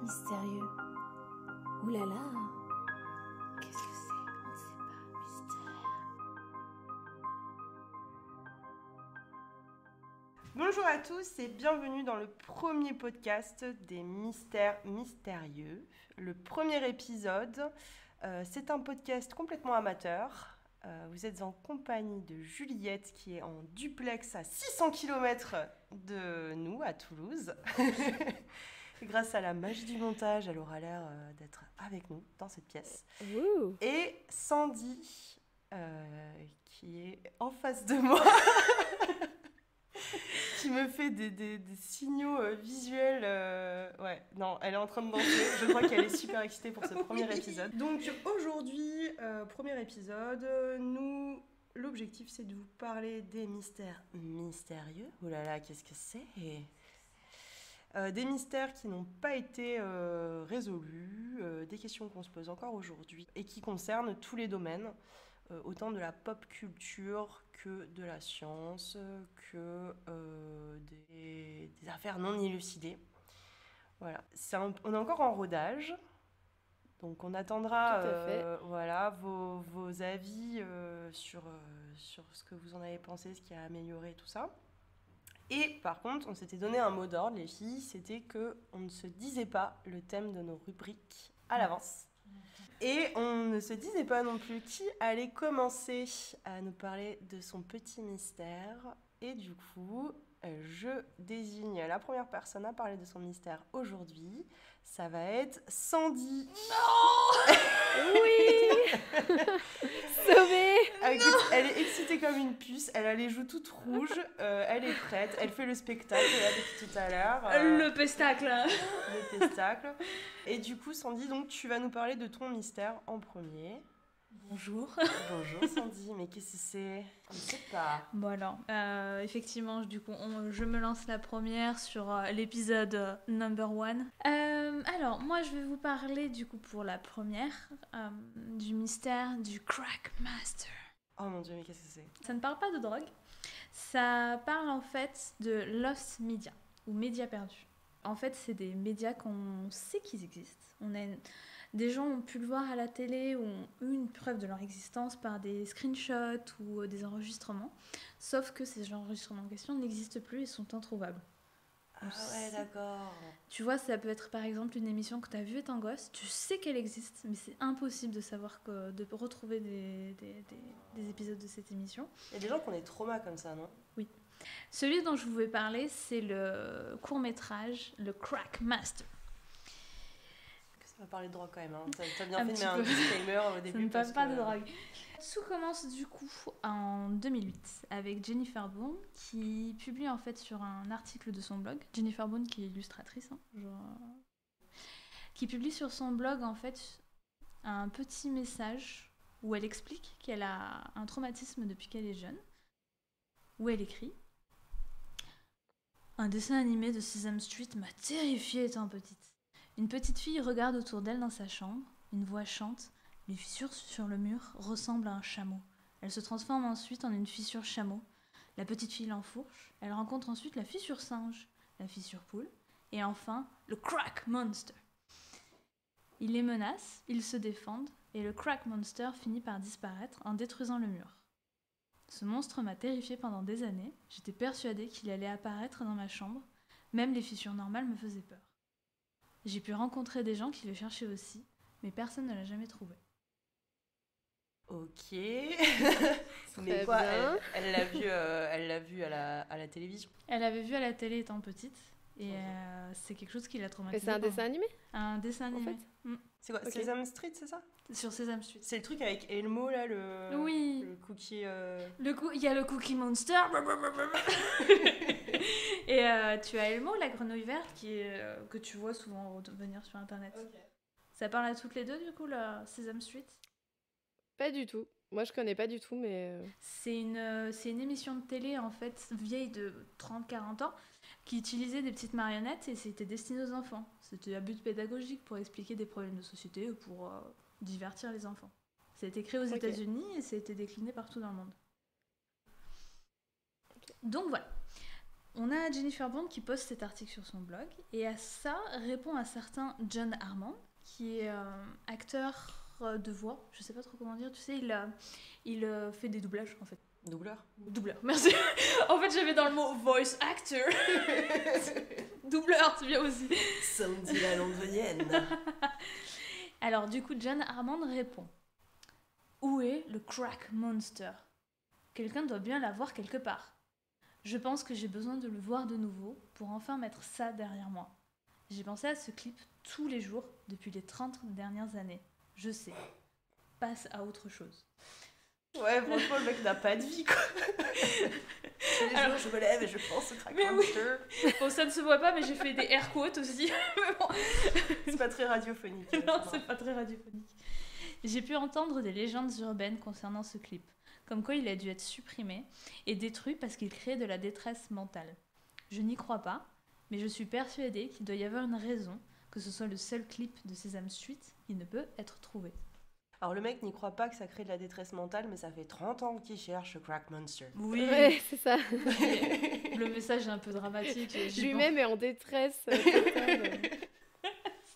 Mystérieux. Ouh là là. Qu'est-ce que c'est? On ne sait pas. Mystère. Bonjour à tous et bienvenue dans le premier podcast des mystères mystérieux. Le premier épisode, c'est un podcast complètement amateur. Vous êtes en compagnie de Juliette qui est en duplex à 600 km de nous, à Toulouse. Grâce à la magie du montage, elle aura l'air d'être avec nous dans cette pièce. Ouh. Et Sandy, qui est en face de moi, qui me fait des signaux visuels. Ouais, non, elle est en train de danser. Je crois qu'elle est super excitée pour ce premier épisode. Donc aujourd'hui, premier épisode, l'objectif c'est de vous parler des mystères mystérieux. Oh là là, qu'est-ce que c'est ? Des mystères qui n'ont pas été résolus, des questions qu'on se pose encore aujourd'hui et qui concernent tous les domaines, autant de la pop culture que de la science, que des affaires non élucidées. Voilà. On est encore en rodage, donc on attendra voilà, vos avis sur ce que vous en avez pensé, ce qui a amélioré, tout ça. Et par contre, on s'était donné un mot d'ordre, les filles, c'était qu'on ne se disait pas le thème de nos rubriques à l'avance. Et on ne se disait pas non plus qui allait commencer à nous parler de son petit mystère. Et du coup, je désigne la première personne à parler de son mystère aujourd'hui. Ça va être Sandy. Non. Oui. Sauvée. Écoute, elle est excitée comme une puce, elle a les joues toutes rouges, elle est prête, elle fait le spectacle là depuis tout à l'heure. Le pestacle. Le pestacle. Et du coup, Sandy, donc tu vas nous parler de ton mystère en premier. Bonjour. Bonjour Sandy, mais qu'est-ce que c'est ? Je ne sais pas. Bon alors, effectivement, du coup, je me lance la première sur l'épisode number 1. Alors, moi, je vais vous parler, du coup, pour la première, du mystère du Crack Master. Oh mon Dieu, mais qu'est-ce que c'est ? Ça ne parle pas de drogue, ça parle en fait de Lost Media, ou médias perdus. En fait, c'est des médias qu'on sait qu'ils existent. Des gens ont pu le voir à la télé ou ont eu une preuve de leur existence par des screenshots ou des enregistrements. Sauf que ces enregistrements en question n'existent plus et sont introuvables. Ah ouais, d'accord. Tu vois, ça peut être par exemple une émission que tu as vue étant gosse, tu sais qu'elle existe, mais c'est impossible de savoir de retrouver des épisodes de cette émission. Il y a des gens qui ont des traumas comme ça, non ? Oui. Celui dont je voulais parler, c'est le court-métrage, le Crack Master. Ça va parler de drogue quand même, hein. T'as bien fait de mettre un disclaimer au début. Ça ne parle pas de drogue. Tout commence du coup en 2008 avec Jennifer Boone qui publie en fait sur un article de son blog, Jennifer Boone qui est illustratrice, qui publie sur son blog en fait un petit message où elle explique qu'elle a un traumatisme depuis qu'elle est jeune, où elle écrit « Un dessin animé de Sesame Street m'a terrifiée étant petite. Une petite fille regarde autour d'elle dans sa chambre, une voix chante. Les fissures sur le mur ressemblent à un chameau. Elle se transforme ensuite en une fissure chameau. La petite fille l'enfourche. Elle rencontre ensuite la fissure singe, la fissure poule, et enfin le Crack Monster. Il les menace, ils se défendent, et le Crack Monster finit par disparaître en détruisant le mur. Ce monstre m'a terrifiée pendant des années. J'étais persuadée qu'il allait apparaître dans ma chambre. Même les fissures normales me faisaient peur. J'ai pu rencontrer des gens qui le cherchaient aussi, mais personne ne l'a jamais trouvé. » Ok. Mais quoi, elle l'a vu à la télévision. Elle avait vu à la télé étant petite, et c'est quelque chose qui l'a traumatisée. Et c'est un dessin animé ? Un dessin animé. En fait C'est quoi, okay. Sesame Street, c'est ça ? Sur Sesame Street. C'est le truc avec Elmo, là, Oui. Le cookie... Il y a le Cookie Monster. Et tu as Elmo, la grenouille verte, que tu vois souvent venir sur Internet. Okay. Ça parle à toutes les deux, du coup, la Sesame Street ? Pas du tout. Moi, je connais pas du tout, mais... C'est une émission de télé, en fait, vieille de 30-40 ans, qui utilisait des petites marionnettes et c'était destiné aux enfants. C'était à but pédagogique pour expliquer des problèmes de société ou pour divertir les enfants. Ça a été créé aux États-Unis et ça a été décliné partout dans le monde. Okay. Donc voilà. On a Jennifer Bond qui poste cet article sur son blog, et à ça répond un certain John Harmon, qui est acteur de voix, je sais pas trop comment dire, tu sais, il fait des doublages en fait. Doubleur, merci. En fait, j'avais dans le mot voice actor. Doubleur, c'est bien aussi. Sandy la londonienne. Alors, du coup, John Harmon répond. Où est le crack monster ? Quelqu'un doit bien l'avoir quelque part. Je pense que j'ai besoin de le voir de nouveau pour enfin mettre ça derrière moi. J'ai pensé à ce clip tous les jours depuis les 30 dernières années. Je sais. Passe à autre chose. Ouais, franchement, le mec n'a pas de vie, quoi. Tous les jours, je me lève et je pense au crack monster. Oui. Bon, ça ne se voit pas, mais j'ai fait des air quotes aussi. Mais bon. C'est pas très radiophonique. Non, c'est pas très radiophonique. J'ai pu entendre des légendes urbaines concernant ce clip, comme quoi il a dû être supprimé et détruit parce qu'il créait de la détresse mentale. Je n'y crois pas, mais je suis persuadée qu'il doit y avoir une raison que ce soit le seul clip de Sesame Street qui ne peut être trouvé. Alors le mec n'y croit pas que ça crée de la détresse mentale, mais ça fait 30 ans qu'il cherche le crack monster. Oui, Ouais, c'est ça. le message est un peu dramatique. Lui-même est en détresse totale.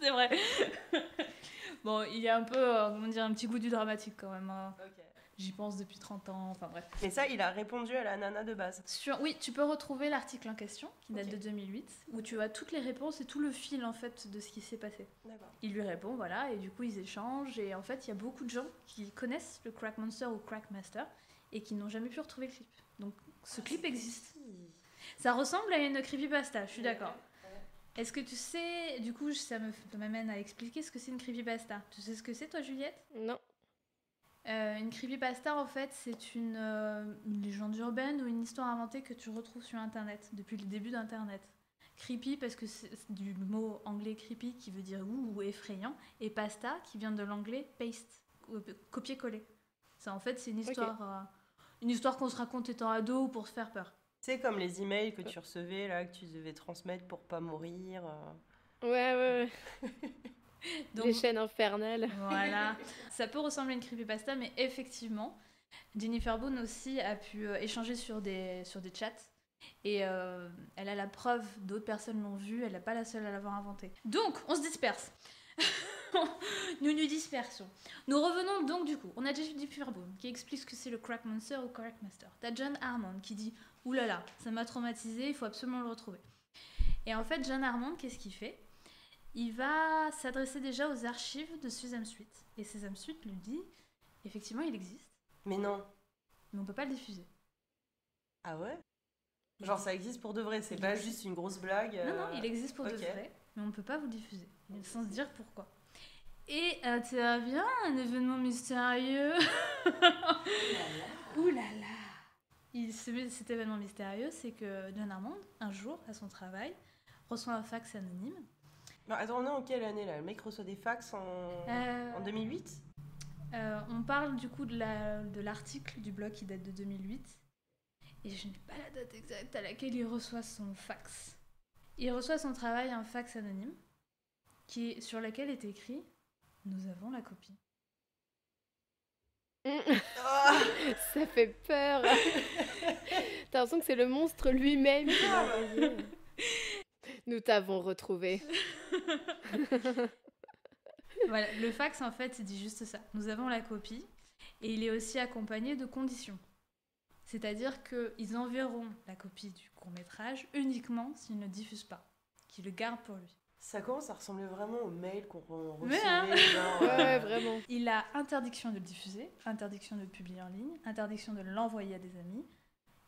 C'est vrai. Bon, il y a un peu, comment dire, un petit goût du dramatique quand même. Hein. Ok. J'y pense depuis 30 ans, enfin bref. Mais ça, il a répondu à la nana de base. Oui, tu peux retrouver l'article en question, qui date Ok. de 2008, où tu as toutes les réponses et tout le fil en fait de ce qui s'est passé. D'accord. Il lui répond, voilà, et du coup ils échangent, et en fait il y a beaucoup de gens qui connaissent le Crack Monster ou Crack Master, et qui n'ont jamais pu retrouver le clip. Donc ce clip existe. Ça ressemble à une creepypasta, je suis d'accord. Est-ce que tu sais, du coup ça m'amène à expliquer ce que c'est une creepypasta. Tu sais ce que c'est toi Juliette ? Non. Une creepypasta, en fait, c'est une légende urbaine ou une histoire inventée que tu retrouves sur Internet, depuis le début d'Internet. Creepy, parce que c'est du mot anglais creepy qui veut dire ou effrayant, et pasta qui vient de l'anglais paste, copier-coller. Ça, en fait, c'est une histoire qu'on se raconte étant ado ou pour se faire peur. C'est comme les emails que tu recevais, là, que tu devais transmettre pour pas mourir. Ouais. Donc, Les chaînes infernales. voilà. Ça peut ressembler à une creepypasta, mais effectivement, Jennifer Bone aussi a pu échanger sur des chats. Et elle a la preuve, d'autres personnes l'ont vu, elle n'est pas la seule à l'avoir inventé. Donc, on se disperse. Nous dispersons. Nous revenons donc du coup. On a Jennifer Bone qui explique ce que c'est le Crack Monster ou Crack Master. T'as John Harmon qui dit « Oulala, ça m'a traumatisé, il faut absolument le retrouver. » Et en fait, John Harmon, qu'est-ce qu'il fait ? Il va s'adresser déjà aux archives de Sesame Street. Et Sesame Street lui dit « Effectivement, il existe, Mais non. mais on peut pas le diffuser. » Ah ouais ? Genre ça existe pour de vrai, c'est pas juste une grosse blague. Non, il existe pour de ok. vrai, mais on ne peut pas vous le diffuser. Sans se dire pourquoi. Et intervient un événement mystérieux. Ouh là là. Cet événement mystérieux, c'est que John Harmon, un jour, à son travail, reçoit un fax anonyme. Non, attends, on est en quelle année là ? Le mec reçoit des fax en 2008 ? On parle du coup de l'article du blog qui date de 2008. Et je n'ai pas la date exacte à laquelle il reçoit son fax. Il reçoit son travail un fax anonyme sur lequel est écrit « Nous avons la copie ». Ça fait peur. T'as l'impression que c'est le monstre lui-même qui l'a envoyé. Nous t'avons retrouvé. Voilà, le fax en fait, il dit juste ça. Nous avons la copie et il est aussi accompagné de conditions. C'est-à-dire qu'ils enverront la copie du court-métrage uniquement s'ils ne diffusent pas, qu'ils le gardent pour lui. Ça commence à ressembler vraiment au mail qu'on recevait. Mais hein. Genre, Ouais, vraiment. Il a interdiction de le diffuser, interdiction de le publier en ligne, interdiction de l'envoyer à des amis.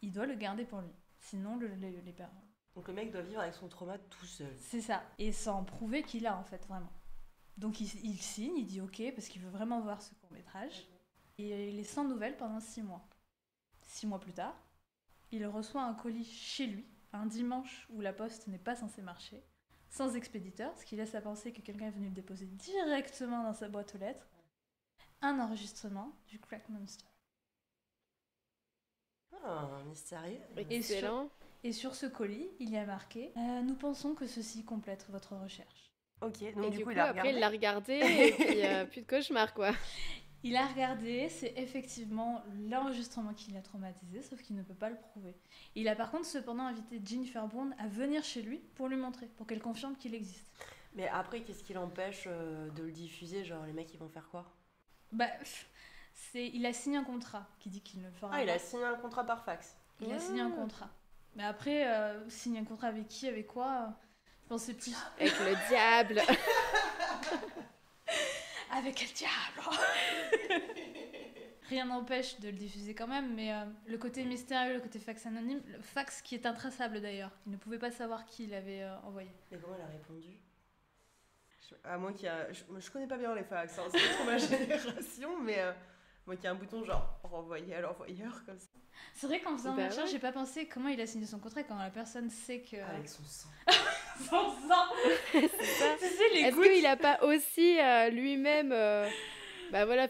Il doit le garder pour lui. Sinon, les parents... Donc le mec doit vivre avec son trauma tout seul. C'est ça. Et sans prouver qu'il a en fait, vraiment. Donc il signe, il dit ok, parce qu'il veut vraiment voir ce court-métrage. Et il est sans nouvelles pendant 6 mois. 6 mois plus tard, il reçoit un colis chez lui, un dimanche où la poste n'est pas censée marcher, sans expéditeur, ce qui laisse à penser que quelqu'un est venu le déposer directement dans sa boîte aux lettres. Un enregistrement du Crack Monster. Ah, mystérieux. Excellent. Et sur ce colis, il y a marqué « Nous pensons que ceci complète votre recherche. Ok, Et donc du coup, il a après, regardé. il l'a regardé et puis plus de cauchemar, quoi. Il a regardé, c'est effectivement l'enregistrement qui l'a traumatisé, sauf qu'il ne peut pas le prouver. Il a par contre cependant invité Jennifer Brown à venir chez lui pour lui montrer, pour qu'elle confirme qu'il existe. Mais après, qu'est-ce qui l'empêche de le diffuser? Genre, les mecs, ils vont faire quoi? Il a signé un contrat qui dit qu'il ne le fera pas. Ah, il a signé un contrat par fax. Il a signé un contrat. Mais après, signer un contrat avec qui, avec quoi je pensais plus. Avec le diable. Avec quel diable? Rien n'empêche de le diffuser quand même, mais le côté mystérieux, le côté fax anonyme, le fax qui est intraçable d'ailleurs, il ne pouvait pas savoir qui l'avait envoyé. Mais comment elle a répondu? À moins qu'il y a... Je connais pas bien les fax, hein, c'est pas trop ma génération, mais moi qui a un bouton genre renvoyer à l'envoyeur comme ça. C'est vrai qu'en faisant Bah ma recherche, ouais. j'ai pas pensé comment il a signé son contrat quand la personne sait que... Avec son sang. Son sang. C'est ça. Tu sais, les Est-ce gouttes. qu'il a pas aussi lui-même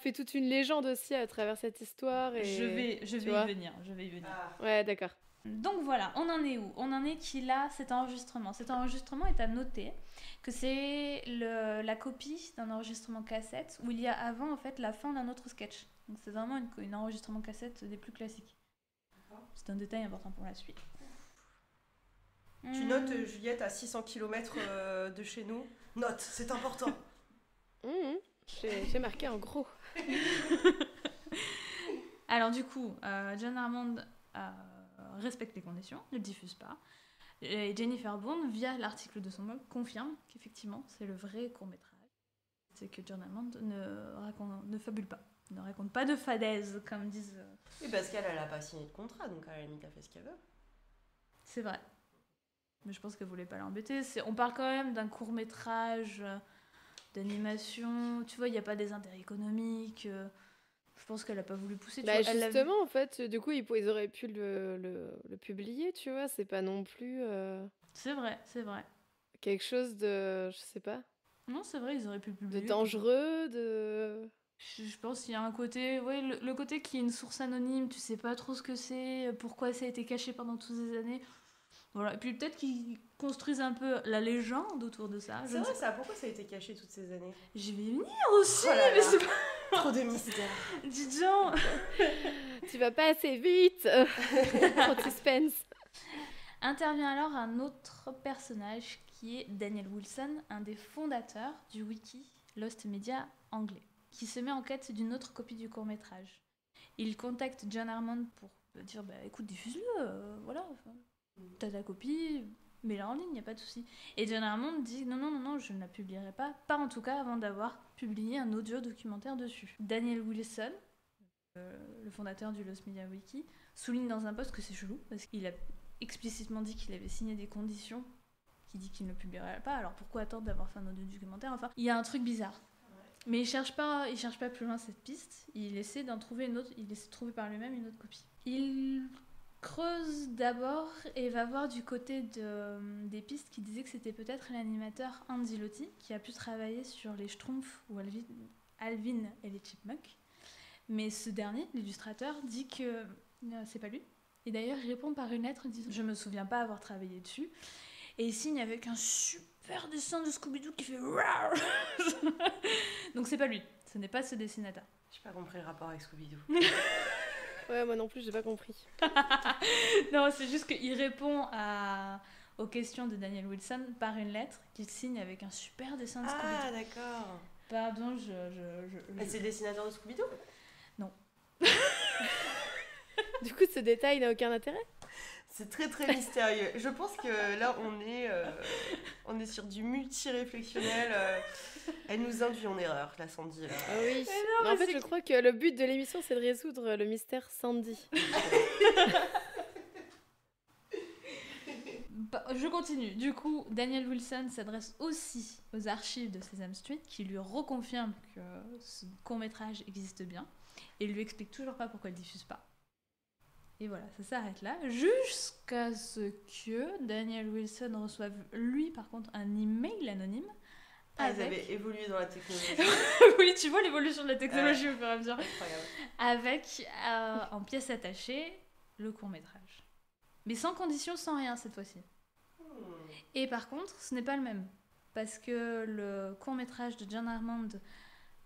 fait toute une légende aussi à travers cette histoire et... Je vais tu y vois. venir, je vais y venir. Ah. Ouais, d'accord. Donc voilà, on en est où? On en est qu'il a cet enregistrement. Cet enregistrement est à noter que c'est la copie d'un enregistrement cassette où il y a avant en fait la fin d'un autre sketch. Donc c'est vraiment une enregistrement cassette des plus classiques. C'est un détail important pour la suite. Tu notes Juliette à 600 km de chez nous. Note, c'est important. J'ai marqué en gros. Alors du coup, John Hammond respecte les conditions, ne le diffuse pas. Et Jennifer Brown, via l'article de son blog, confirme qu'effectivement c'est le vrai court-métrage. C'est que John Hammond ne fabule pas, ne raconte pas de fadaises, comme disent... Oui, parce qu'elle a pas signé de contrat, donc à la limite, elle fait ce qu'elle veut. C'est vrai. Mais je pense qu'elle voulait pas l'embêter. On parle quand même d'un court-métrage d'animation. Tu vois, il n'y a pas des intérêts économiques. Je pense qu'elle a pas voulu pousser. Tu vois, elle l'a- Justement, en fait, du coup, ils auraient pu le publier, tu vois. C'est pas non plus C'est vrai, c'est vrai. quelque chose de, je sais pas, Non, c'est vrai, ils auraient pu le de publier. dangereux, de... Je pense qu'il y a un côté... Ouais, le côté qui est une source anonyme, tu sais pas trop ce que c'est, pourquoi ça a été caché pendant toutes ces années. Voilà. Et puis peut-être qu'ils construisent un peu la légende autour de ça. Je C'est ne vrai sais- ça, pourquoi ça a été caché toutes ces années? Je vais y venir aussi, Oh là mais là. c'est pas... Trop de mystère. Dis donc. Tu vas pas assez vite. Trop de suspense. Intervient alors un autre personnage qui est Daniel Wilson, un des fondateurs du wiki Lost Media anglais, qui se met en quête d'une autre copie du court-métrage. Il contacte John Hammond pour dire écoute, diffuse-le, voilà, t'as ta copie, mets-la en ligne, y a pas de souci. Et John Hammond dit non, je ne la publierai pas en tout cas avant d'avoir publié un audio documentaire dessus. Daniel Wilson, le fondateur du Lost Media Wiki, souligne dans un post que c'est chelou parce qu'il a explicitement dit qu'il avait signé des conditions qui dit qu'il ne publierait pas, alors pourquoi attendre d'avoir fait un audio documentaire? Enfin, il y a un truc bizarre. Mais il cherche pas plus loin cette piste, il essaie d'en trouver une autre, il essaie de trouver par lui-même une autre copie. Il creuse d'abord et va voir du côté des pistes qui disaient que c'était peut-être l'animateur Andy Lotti qui a pu travailler sur les Schtroumpfs ou Alvin et les Chipmunks. Mais ce dernier, l'illustrateur, dit que c'est pas lui. Et d'ailleurs, il répond par une lettre disant « Je me souviens pas avoir travaillé dessus ». Et il signe avec un super dessin de Scooby-Doo qui fait « Donc c'est pas lui, ce n'est pas ce dessinateur. J'ai pas compris le rapport avec Scooby-Doo. Ouais, moi non plus, j'ai pas compris. Non, c'est juste qu'il répond aux questions de Daniel Wilson par une lettre qu'il signe avec un super dessin de Scooby-Doo. Ah, d'accord. Pardon, Et c'est le dessinateur de Scooby-Doo? Du coup, ce détail n'a aucun intérêt. C'est très très mystérieux. Je pense que là on est sur du multi-réflexionnel. Elle nous induit en erreur, la Sandy. Là. Ah oui. non, Mais en mais fait, c'est je crois que le but de l'émission, c'est de résoudre le mystère Sandy. Je continue. Du coup, Daniel Wilson s'adresse aussi aux archives de Sesame Street qui lui reconfirment que ce court-métrage existe bien et lui explique toujours pas pourquoi il ne diffuse pas. Et voilà, ça s'arrête là, jusqu'à ce que Daniel Wilson reçoive, lui, par contre, un email anonyme Ah, ils avaient évolué dans la technologie. oui, tu vois l'évolution de la technologie au fur et à mesure. Incroyable. Avec, en pièces attachées, le court-métrage. Mais sans condition, sans rien cette fois-ci. Et par contre, ce n'est pas le même. Parce que le court-métrage de John Hammond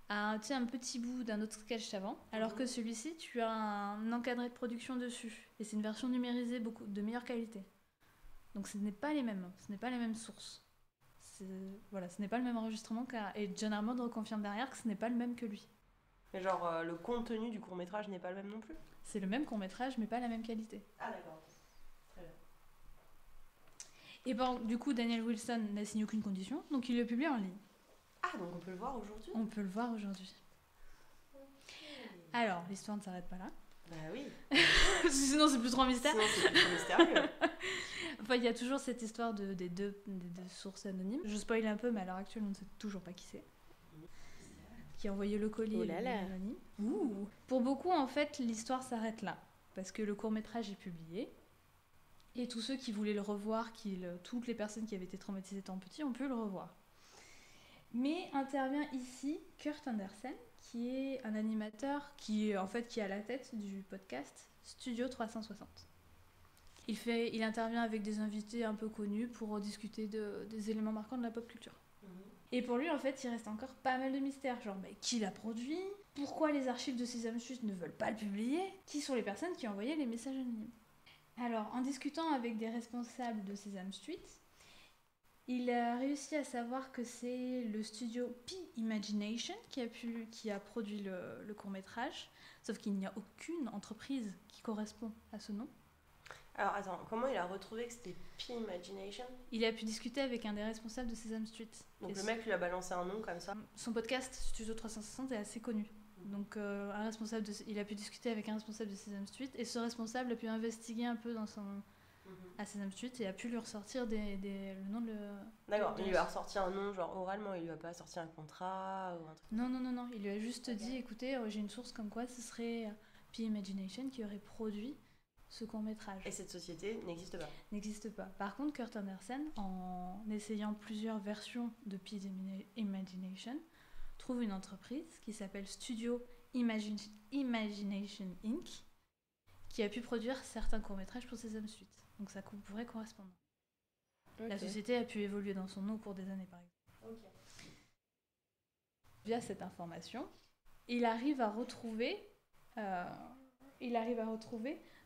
à un petit bout d'un autre sketch avant, alors que celui-ci, tu as un encadré de production dessus. Et c'est une version numérisée de meilleure qualité. Donc ce n'est pas les mêmes sources. Voilà, ce n'est pas le même enregistrement. Et John Hammond reconfirme derrière que ce n'est pas le même que lui. Mais genre, le contenu du court-métrage n'est pas le même non plus? C'est le même court-métrage, mais pas la même qualité. Ah d'accord. Très bien. Et bon, du coup, Daniel Wilson n'a signé aucune condition, donc il le publie en ligne. Ah, donc on peut le voir aujourd'hui? On peut le voir aujourd'hui. Alors, l'histoire ne s'arrête pas là. Bah oui. Sinon, c'est plus trop mystère. Sinon, c'est plus trop mystérieux. Enfin, il y a toujours cette histoire des deux sources anonymes. Je spoil un peu, mais à l'heure actuelle, on ne sait toujours pas qui c'est. Qui a envoyé le colis anonyme. Ouh. Pour beaucoup, en fait, l'histoire s'arrête là. Parce que le court-métrage est publié. Et tous ceux qui voulaient le revoir, toutes les personnes qui avaient été traumatisées étant petits, ont pu le revoir. Mais intervient ici Kurt Andersen, qui est un animateur qui est à la tête du podcast Studio 360. Il intervient avec des invités un peu connus pour discuter des éléments marquants de la pop culture. Et pour lui, en fait, il reste encore pas mal de mystères. Genre, qui l'a produit? Pourquoi les archives de Sesame Street ne veulent pas le publier? Qui sont les personnes qui ont envoyé les messages anonymes? Alors, en discutant avec des responsables de Sesame Street, il a réussi à savoir que c'est le studio P-Imagination qui a produit le court-métrage, sauf qu'il n'y a aucune entreprise qui correspond à ce nom. Alors attends, comment il a retrouvé que c'était P-Imagination? Il a pu discuter avec un des responsables de Sesame Street. Donc le mec lui a balancé un nom comme ça? Son podcast Studio 360 est assez connu. Donc il a pu discuter avec un responsable de Sesame Street et ce responsable a pu investiguer un peu à Sesame Street et a pu lui ressortir le nom de... D'accord, il lui a ressorti un nom genre oralement, il lui a pas sorti un contrat ou un truc? Non, il lui a juste dit, écoutez, j'ai une source comme quoi ce serait P-Imagination qui aurait produit ce court-métrage. Et cette société n'existe pas? N'existe pas. Par contre, Kurt Andersen, en essayant plusieurs versions de P-Imagination, trouve une entreprise qui s'appelle Studio Imagination Inc., qui a pu produire certains courts-métrages pour Sesame Street. Donc ça pourrait correspondre. Okay. La société a pu évoluer dans son nom au cours des années, par exemple. Okay. Via cette information, il arrive à retrouver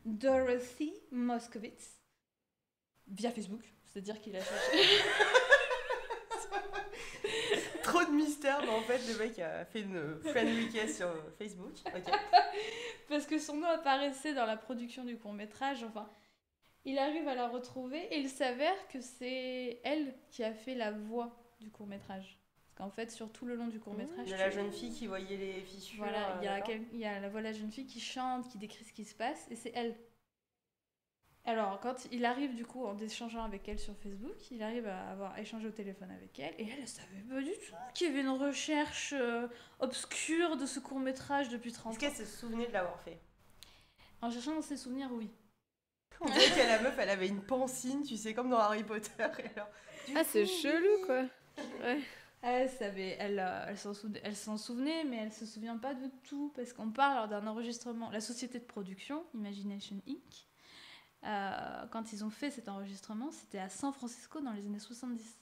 Dorothy Moskowitz via Facebook. C'est-à-dire qu'il a cherché... Trop de mystère, mais en fait, le mec a fait une friend request sur Facebook. Okay. Parce que son nom apparaissait dans la production du court-métrage, enfin... Il arrive à la retrouver et il s'avère que c'est elle qui a fait la voix du court-métrage. Parce qu'en fait, sur tout le long du court-métrage... Il y a la jeune fille qui voyait les fissures. Voilà, il y a la voix de la jeune fille qui chante, qui décrit ce qui se passe, et c'est elle. Alors, quand il arrive, du coup, en échangeant avec elle sur Facebook, il arrive à avoir échangé au téléphone avec elle, et elle savait pas du tout qu'il y avait une recherche obscure de ce court-métrage depuis 30 ans. Est-ce qu'elle se souvenait de l'avoir fait? En cherchant dans ses souvenirs, oui. On dirait que la meuf, elle avait une pancine, tu sais, comme dans Harry Potter. Et alors, c'est chelou, quoi. Ouais. Elle s'en souvenait, mais elle se souvient pas de tout, parce qu'on parle d'un enregistrement. La société de production, Imagination Inc., quand ils ont fait cet enregistrement, c'était à San Francisco dans les années 70.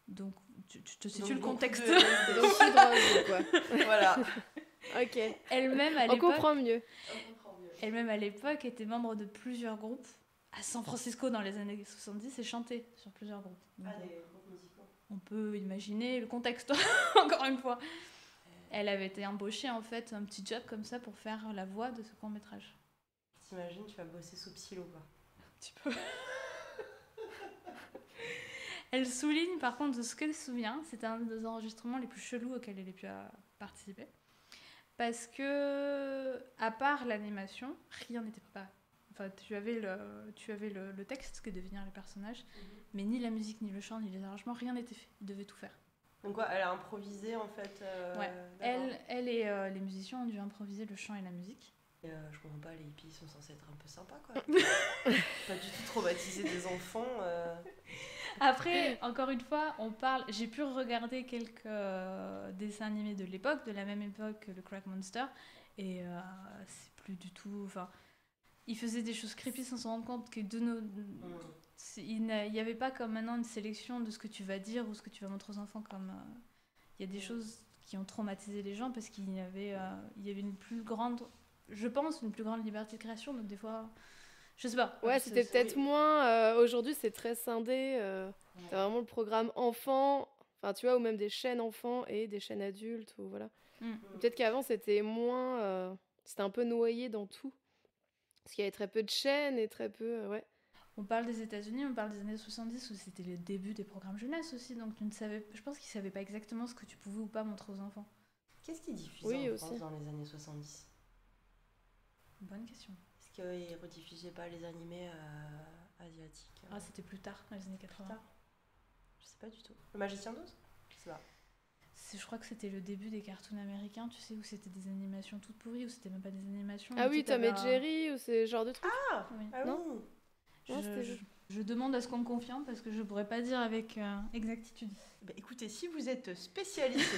Donc, tu te situes le contexte. Donc, quoi. Voilà. Ok. Elle-même, à l'époque... On comprend mieux. Elle-même, à l'époque, était membre de plusieurs groupes à San Francisco dans les années 70 et chantait sur plusieurs groupes. Donc, des groupes musicaux. On peut imaginer le contexte, encore une fois. Elle avait été embauchée, en fait, un petit job comme ça pour faire la voix de ce court-métrage. T'imagines, tu vas bosser sous psylo, quoi. Un petit peu. Elle souligne, par contre, de ce qu'elle se souvient, c'était un des enregistrements les plus chelous auxquels elle ait pu participer. Parce que, à part l'animation, rien n'était préparé. Enfin, tu avais le texte qui devait devenir les personnages, mais ni la musique, ni le chant, ni les arrangements, rien n'était fait. Ils devaient tout faire. Donc quoi, elle a improvisé en fait Ouais, elle et les musiciens ont dû improviser le chant et la musique. Je comprends pas, les hippies sont censés être un peu sympas, quoi. Pas du tout traumatiser des enfants. Après, encore une fois, j'ai pu regarder quelques dessins animés de l'époque, de la même époque que le Crack Monster, et c'est plus du tout... Enfin, ils faisaient des choses creepy sans s'en rendre compte que il n'y avait pas comme maintenant une sélection de ce que tu vas dire ou ce que tu vas montrer aux enfants. Il y a des choses qui ont traumatisé les gens parce qu'il y avait une plus grande, je pense, une plus grande liberté de création. Donc des fois, je sais pas. Ouais, c'était peut-être moins. Aujourd'hui, c'est très scindé. T'as vraiment le programme enfant, enfin, tu vois, ou même des chaînes enfants et des chaînes adultes, ou voilà. Peut-être qu'avant, c'était moins. C'était un peu noyé dans tout. Parce qu'il y avait très peu de chaînes et très peu. Ouais. On parle des États-Unis, on parle des années 70 où c'était le début des programmes jeunesse aussi. Donc je pense qu'ils savaient pas exactement ce que tu pouvais ou pas montrer aux enfants. Qu'est-ce qu'ils diffusaient en France dans les années 70 ? Bonne question. Est-ce qu'ils rediffusaient pas les animés asiatiques Ah, c'était plus tard, dans les années 80. Je sais pas du tout. Le Magicien d'Oz ? Je sais pas. Je crois que c'était le début des cartoons américains, tu sais, où c'était des animations toutes pourries, où c'était même pas des animations. Ah oui, Tom et Jerry, ou ce genre de trucs. Ah oui. Non. Je demande à ce qu'on me confirme parce que je pourrais pas dire avec exactitude. Bah, écoutez, si vous êtes spécialiste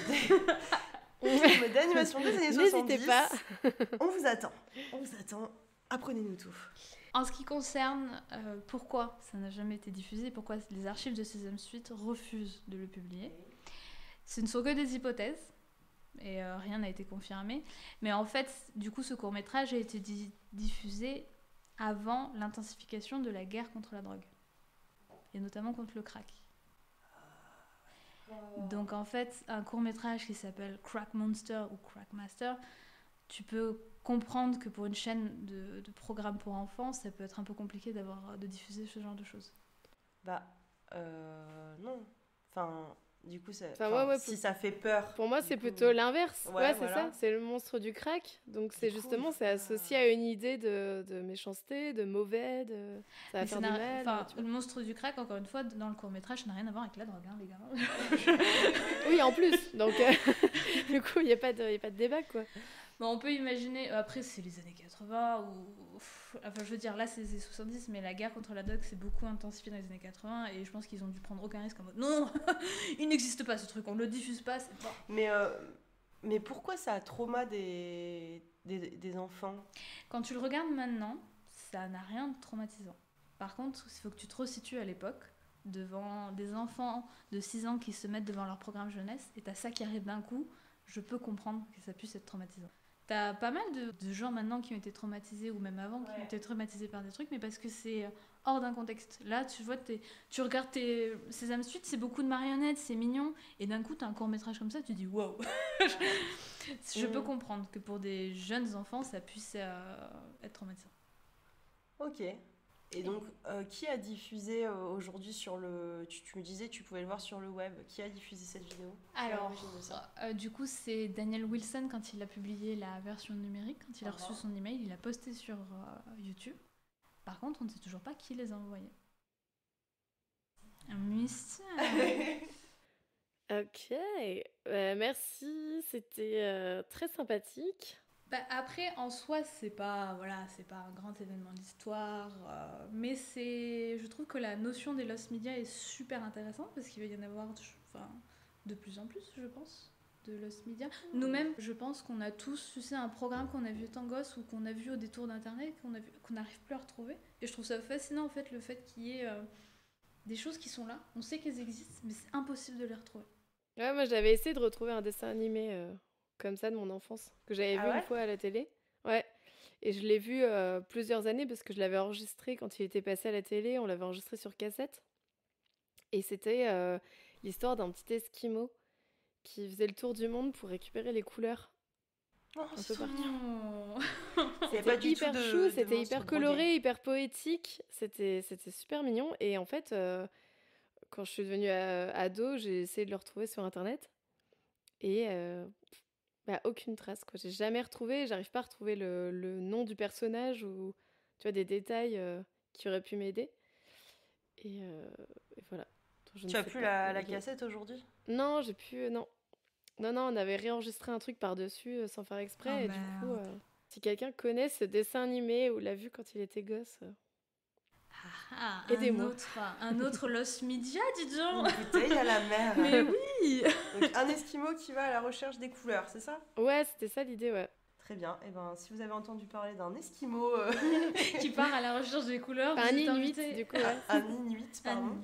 d'animation des années 70, n'hésitez pas. On vous attend. Apprenez-nous tout. En ce qui concerne pourquoi ça n'a jamais été diffusé, pourquoi les archives de Sesame Street refusent de le publier, ce ne sont que des hypothèses et rien n'a été confirmé. Mais en fait, du coup, ce court-métrage a été diffusé avant l'intensification de la guerre contre la drogue et notamment contre le crack. Donc en fait, un court-métrage qui s'appelle Crack Monster ou Crack Master, tu peux comprendre que pour une chaîne de programmes pour enfants, ça peut être un peu compliqué de diffuser ce genre de choses. Bah, non. Enfin, du coup, si ça fait peur... Pour moi, c'est plutôt l'inverse. Ouais, c'est voilà. ça. C'est le monstre du crack. Donc c'est justement, c'est associé à une idée de méchanceté, de mauvais, ça va faire du mal. Le monstre du crack, encore une fois, dans le court-métrage, ça n'a rien à voir avec la drogue, hein, les gars. Oui, en plus. Donc, du coup, il n'y a pas de débat, quoi. Bon, on peut imaginer, après c'est les années 80, enfin je veux dire là c'est les années 70, mais la guerre contre la drogue s'est beaucoup intensifiée dans les années 80 et je pense qu'ils ont dû prendre aucun risque en mode non, il n'existe pas ce truc, on le diffuse pas, c'est pas... Mais pourquoi ça a trauma des enfants ? Quand tu le regardes maintenant, ça n'a rien de traumatisant. Par contre, il faut que tu te resitues à l'époque, devant des enfants de 6 ans qui se mettent devant leur programme jeunesse et t'as ça qui arrive d'un coup, je peux comprendre que ça puisse être traumatisant. T'as pas mal de gens maintenant qui ont été traumatisés, ou même avant, qui ont été traumatisés par des trucs, mais parce que c'est hors d'un contexte. Là, tu vois, tu regardes Sesame Street, c'est beaucoup de marionnettes, c'est mignon, et d'un coup, t'as un court-métrage comme ça, tu dis « wow !» Je peux comprendre que pour des jeunes enfants, ça puisse être traumatisant. Ok. Et donc, qui a diffusé aujourd'hui sur le... Tu me disais, tu pouvais le voir sur le web. Qui a diffusé cette vidéo ? Alors, du coup, c'est Daniel Wilson, quand il a publié la version numérique, quand il a reçu son email, il l'a posté sur YouTube. Par contre, on ne sait toujours pas qui les a envoyés. Un mystère. Ok. Merci, c'était très sympathique. Bah après, en soi, c'est pas un grand événement d'histoire, mais je trouve que la notion des lost media est super intéressante parce qu'il va y en avoir de plus en plus, je pense, de lost media. Nous-mêmes, je pense qu'on a tous, tu sais, un programme qu'on a vu étant gosse ou qu'on a vu au détour d'internet, qu'on n'arrive plus à retrouver. Et je trouve ça fascinant, en fait, le fait qu'il y ait des choses qui sont là. On sait qu'elles existent, mais c'est impossible de les retrouver. Ouais, moi, j'avais essayé de retrouver un dessin animé comme ça de mon enfance, que j'avais vu une fois à la télé. Ouais. Et je l'ai vu plusieurs années parce que je l'avais enregistré quand il était passé à la télé. On l'avait enregistré sur cassette. Et c'était l'histoire d'un petit Esquimau qui faisait le tour du monde pour récupérer les couleurs. Un peu partout. C'était hyper chou, c'était hyper coloré, hyper poétique. C'était super mignon. Et en fait, quand je suis devenue ado, j'ai essayé de le retrouver sur Internet. Et aucune trace, quoi. J'ai jamais retrouvé, j'arrive pas à retrouver le nom du personnage ou tu vois, des détails qui auraient pu m'aider. Et voilà. Tu as plus la cassette aujourd'hui ? Non, j'ai plus. Non, on avait réenregistré un truc par-dessus sans faire exprès. Et du coup, si quelqu'un connaît ce dessin animé ou l'a vu quand il était gosse. Aidez-moi. Un autre Lost Media, dis donc. Une bouteille à la mer. Mais oui. Donc un Esquimau qui va à la recherche des couleurs, c'est ça ? Ouais, c'était ça l'idée, ouais. Très bien. Et ben, si vous avez entendu parler d'un Esquimau qui part à la recherche des couleurs, un Inuit, du coup. Ouais. Un Inuit, pardon.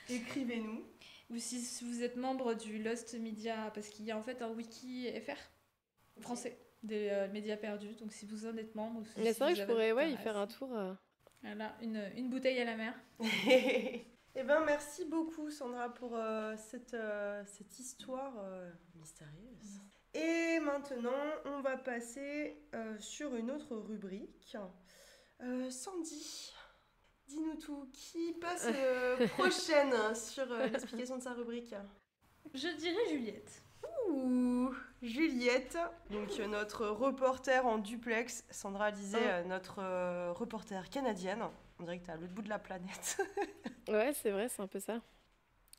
Écrivez-nous. Ou si vous êtes membre du Lost Media, parce qu'il y a en fait un wiki FR français des médias perdus. Donc si vous en êtes membre, ou si Mais c'est vrai que je vous pourrais avez y faire un tour. Voilà, une bouteille à la mer. Eh ben, merci beaucoup Sandra pour cette histoire mystérieuse. Et maintenant, on va passer sur une autre rubrique. Sandy, dis-nous tout. Qui passe prochaine sur l'explication de sa rubrique? Je dirais Juliette. Ouh, Juliette, donc notre reporter en duplex. Sandra disait notre reporter canadienne. On dirait que t'es à l'autre bout de la planète. Ouais, c'est vrai, c'est un peu ça.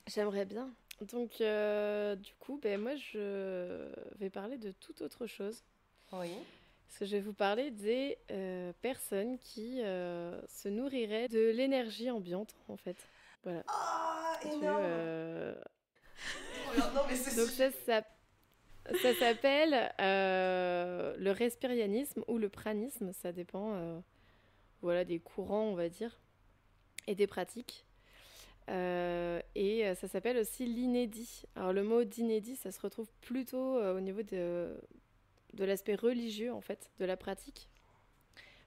J'aimerais bien. Donc, du coup, moi, je vais parler de toute autre chose. Oui. Parce que je vais vous parler des personnes qui se nourriraient de l'énergie ambiante, en fait. Voilà. Ah, Tu veux, énorme. Non, mais c'est Donc, ça s'appelle le respirianisme ou le pranisme. Ça dépend voilà, des courants, on va dire, et des pratiques. Et ça s'appelle aussi l'inédit. Alors le mot d'inédit, ça se retrouve plutôt au niveau de l'aspect religieux, en fait, de la pratique.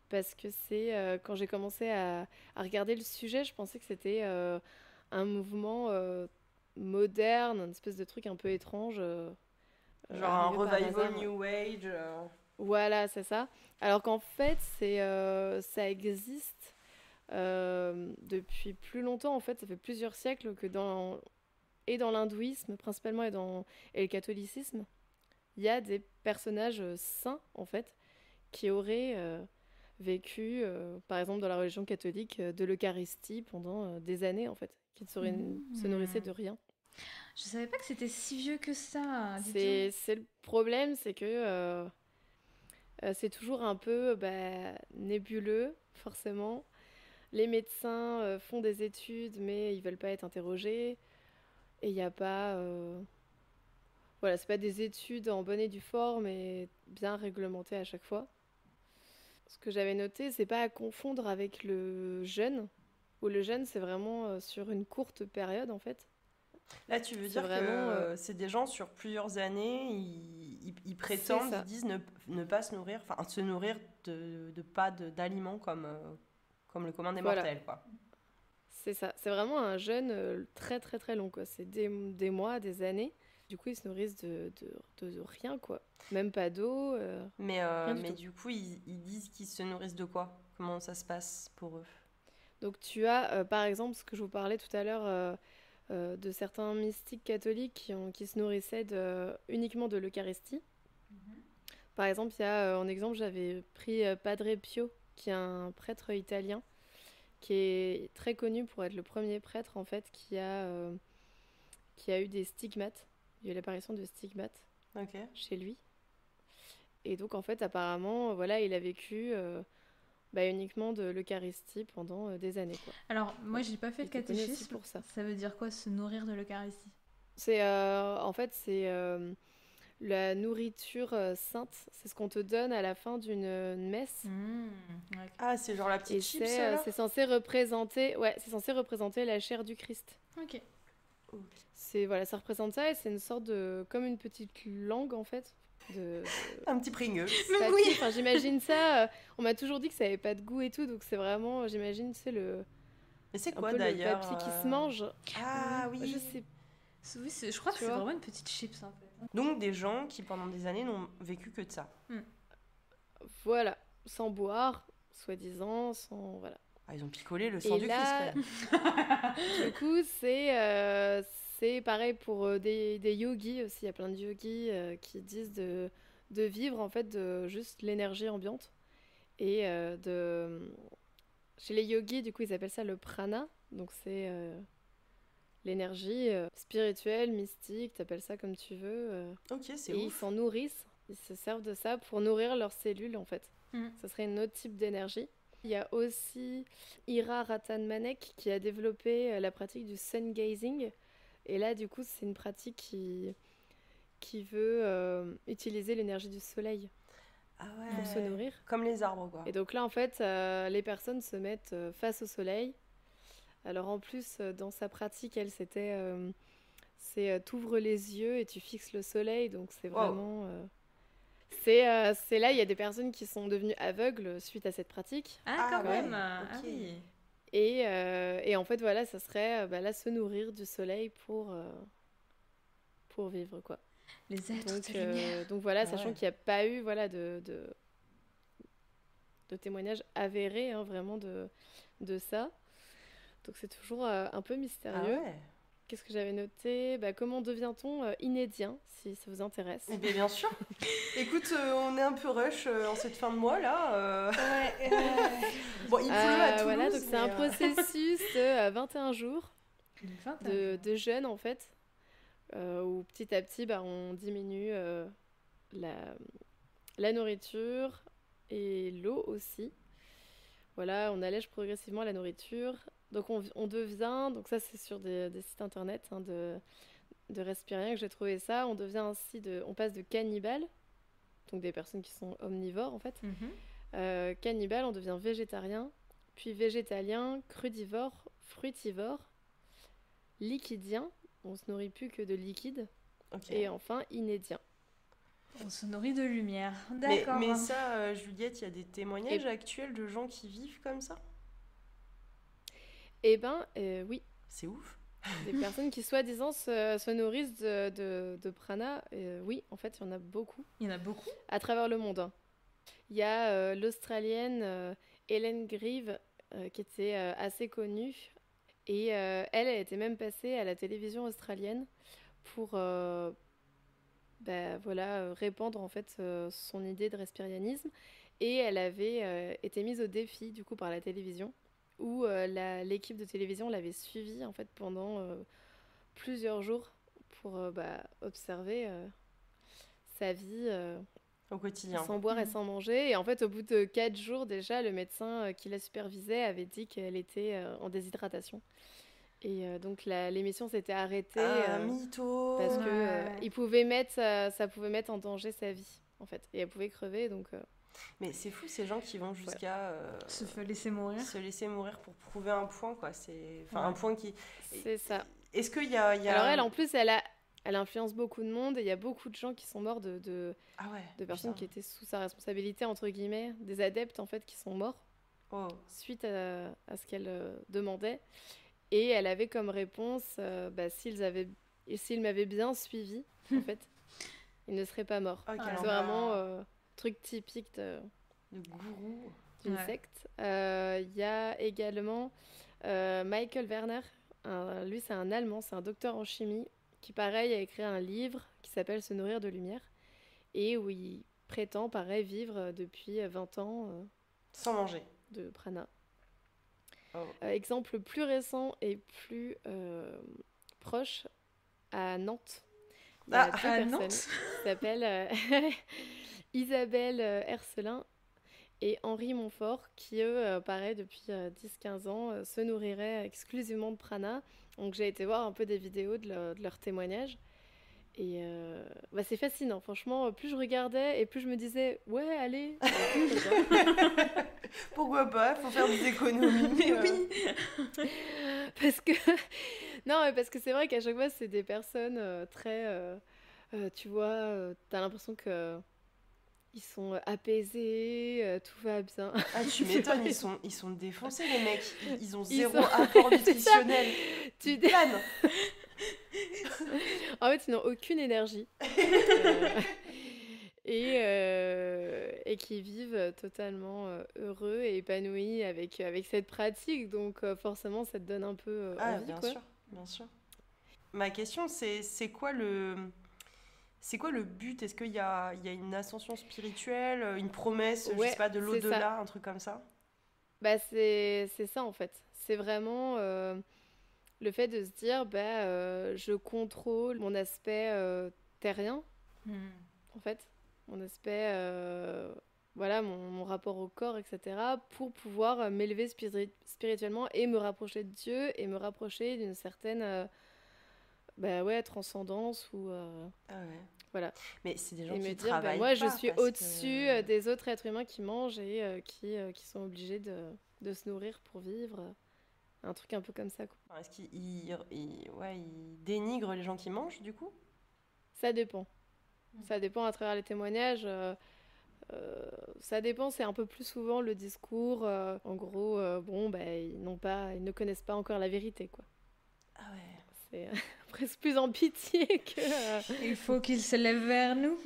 Parce que c'est quand j'ai commencé à regarder le sujet, je pensais que c'était un mouvement moderne, une espèce de truc un peu étrange. genre un revival New Age. Voilà, c'est ça. Alors qu'en fait, ça existe depuis plus longtemps. En fait, ça fait plusieurs siècles que dans l'hindouisme, principalement, et le catholicisme, il y a des personnages saints, en fait, qui auraient vécu, par exemple, dans la religion catholique, de l'Eucharistie pendant des années, en fait, qui se nourrissaient de rien. Je savais pas que c'était si vieux que ça. C'est le problème, c'est que c'est toujours un peu nébuleux, forcément. Les médecins font des études, mais ils veulent pas être interrogés. Et il n'y a pas... Voilà, c'est pas des études en bonne et due forme, mais bien réglementées à chaque fois. Ce que j'avais noté, c'est pas à confondre avec le jeûne, où le jeûne, c'est vraiment sur une courte période, en fait. Là, tu veux dire que c'est des gens sur plusieurs années, ils prétendent, ils disent ne pas se nourrir, enfin se nourrir de pas d'aliments comme le commun des mortels, quoi. C'est ça, c'est vraiment un jeûne très très très long, quoi. C'est des mois, des années. Du coup, ils se nourrissent de rien, quoi. Même pas d'eau. Mais du coup, ils disent qu'ils se nourrissent de quoi? Comment ça se passe pour eux? Donc tu as, par exemple, ce que je vous parlais tout à l'heure, de certains mystiques catholiques qui se nourrissaient uniquement de l'Eucharistie. Par exemple, il y a, en exemple, j'avais pris Padre Pio, qui est un prêtre italien, qui est très connu pour être le premier prêtre, en fait, qui a eu des stigmates. Il y a eu l'apparition de stigmates chez lui. Et donc, en fait, apparemment, voilà, il a vécu uniquement de l'Eucharistie pendant des années, quoi. Alors, moi, j'ai pas fait de catéchisme. Pour ça. Ça veut dire quoi, se nourrir de l'Eucharistie? C'est, en fait, c'est la nourriture sainte. C'est ce qu'on te donne à la fin d'une messe. Okay. Ah, c'est genre la petite chips, c'est censé représenter, la chair du Christ. Ok. Voilà, ça représente ça et c'est une sorte de, comme une petite langue, en fait. Un petit pringeux. Mais oui. Enfin, j'imagine ça. On m'a toujours dit que ça avait pas de goût et tout, donc c'est vraiment, j'imagine, c'est le. Mais c'est quoi d'ailleurs? Le papier qui se mange. Ah oui. Je sais. Oui, je crois que c'est vraiment une petite chips en fait. Donc des gens qui pendant des années n'ont vécu que de ça. Voilà, sans boire, soi-disant, sans voilà. Ah, ils ont picolé le sang du Christ. Du coup, c'est pareil pour des yogis aussi. Il y a plein de yogis qui disent de vivre en fait de juste l'énergie ambiante. Et chez les yogis, du coup, ils appellent ça le prana. Donc c'est l'énergie spirituelle, mystique, t'appelles ça comme tu veux. Ok, c'est ouf. Et ils s'en nourrissent. Ils se servent de ça pour nourrir leurs cellules en fait. Ça serait un autre type d'énergie. Il y a aussi Ira Ratan-Manek qui a développé la pratique du sun gazing. Et là, du coup, c'est une pratique qui veut utiliser l'énergie du soleil pour se nourrir. Comme les arbres, quoi. Et donc là, en fait, les personnes se mettent face au soleil. Alors en plus, dans sa pratique, elle, c'était C'est t'ouvres les yeux et tu fixes le soleil, donc c'est vraiment... c'est là, il y a des personnes qui sont devenues aveugles suite à cette pratique. Ah, quand même. Okay. Ah oui. Et en fait, voilà, ça serait là, se nourrir du soleil pour vivre, quoi. Les êtres de lumière. Donc voilà, sachant qu'il n'y a pas eu de témoignages avérés, hein, vraiment, de ça. Donc c'est toujours un peu mystérieux. Ah ouais. Qu'est-ce que j'avais noté? Comment devient-on inédien, si ça vous intéresse? Eh bien sûr. Écoute, on est un peu rush en cette fin de mois là. Bon, il pleut à Toulouse. Voilà, donc c'est un processus de 21 jours de jeûne en fait, où petit à petit on diminue la nourriture et l'eau aussi. Voilà, on allège progressivement la nourriture. Donc on devient, donc ça c'est sur des sites internet hein, de Respirien que j'ai trouvé ça, on devient ainsi on passe de cannibale, donc des personnes qui sont omnivores en fait, cannibale, on devient végétarien, puis végétalien, crudivore, fruitivore, liquidien, on se nourrit plus que de liquide, et enfin inédien. On se nourrit de lumière, d'accord. Mais ça, Juliette, il y a des témoignages actuels de gens qui vivent comme ça? Eh ben, oui. C'est ouf. Des personnes qui, soi-disant, se nourrissent de prana. Oui, en fait, il y en a beaucoup. Il y en a beaucoup? À travers le monde. Hein. Il y a l'Australienne Helen Grieve, qui était assez connue. Et elle était même passée à la télévision australienne pour répandre, en fait, son idée de respirianisme. Et elle avait été mise au défi, du coup, par la télévision, où l'équipe de télévision l'avait suivie en fait pendant plusieurs jours pour observer sa vie au quotidien, sans boire et sans manger. Et en fait, au bout de 4 jours déjà, le médecin qui la supervisait avait dit qu'elle était en déshydratation. Et donc l'émission s'était arrêtée mytho. parce que ça pouvait mettre en danger sa vie en fait, et elle pouvait crever donc. Mais c'est fou ces gens qui vont jusqu'à se laisser mourir. Se laisser mourir pour prouver un point, quoi. C'est un point qui. C'est ça. Est-ce qu'il y a. Alors elle, en plus, elle influence beaucoup de monde et il y a beaucoup de gens qui sont morts de personnes qui étaient sous sa responsabilité, entre guillemets, des adeptes en fait qui sont morts suite à ce qu'elle demandait. Et elle avait comme réponse s'ils m'avaient bien suivi, en fait, ils ne seraient pas morts. C'est vraiment truc typique de gourou d'une secte. Il y a également Michael Werner. Lui, c'est un Allemand, c'est un docteur en chimie qui, pareil, a écrit un livre qui s'appelle Se nourrir de lumière et où il prétend, pareil, vivre depuis 20 ans sans manger de prana. Exemple plus récent et plus proche, à Nantes. Il y a deux personnes qui s'appellent Isabelle Hercelin et Henri Montfort, qui eux, pareil, depuis 10-15 ans, se nourriraient exclusivement de prana. Donc j'ai été voir un peu des vidéos de leurs témoignages. Et c'est fascinant, franchement. Plus je regardais et plus je me disais, ouais, allez. Pourquoi pas? Faut faire des économies. Mais oui. Parce que c'est vrai qu'à chaque fois, c'est des personnes très... tu vois, t'as l'impression que... Ils sont apaisés, tout va bien. Ah, tu m'étonnes, ils sont défoncés, les mecs. Ils ont zéro apport nutritionnel. Tu planes. En fait, ils n'ont aucune énergie. Et qui vivent totalement heureux et épanouis avec cette pratique. Donc, forcément, ça te donne un peu envie. Bien quoi. sûr, bien sûr. Ma question, c'est quoi le but? Est-ce qu'il y a une ascension spirituelle, une promesse, je sais pas, de l'au-delà, un truc comme ça? C'est ça, en fait. C'est vraiment le fait de se dire, je contrôle mon aspect terrien, en fait. Mon aspect, mon rapport au corps, etc. pour pouvoir m'élever spirituellement et me rapprocher de Dieu et me rapprocher d'une certaine... transcendance ou voilà. Mais c'est des gens et qui me dire travaillent moi pas je suis au-dessus des autres êtres humains qui mangent et qui sont obligés de se nourrir pour vivre Un truc un peu comme ça, quoi. Enfin, est-ce il dénigre les gens qui mangent, du coup? Ça dépend. Ça dépend à travers les témoignages. Ça dépend, c'est un peu plus souvent le discours. En gros, ils ne connaissent pas encore la vérité, quoi. Ah ouais. C'est presque plus en pitié que... Il faut qu'ils se lèvent vers nous.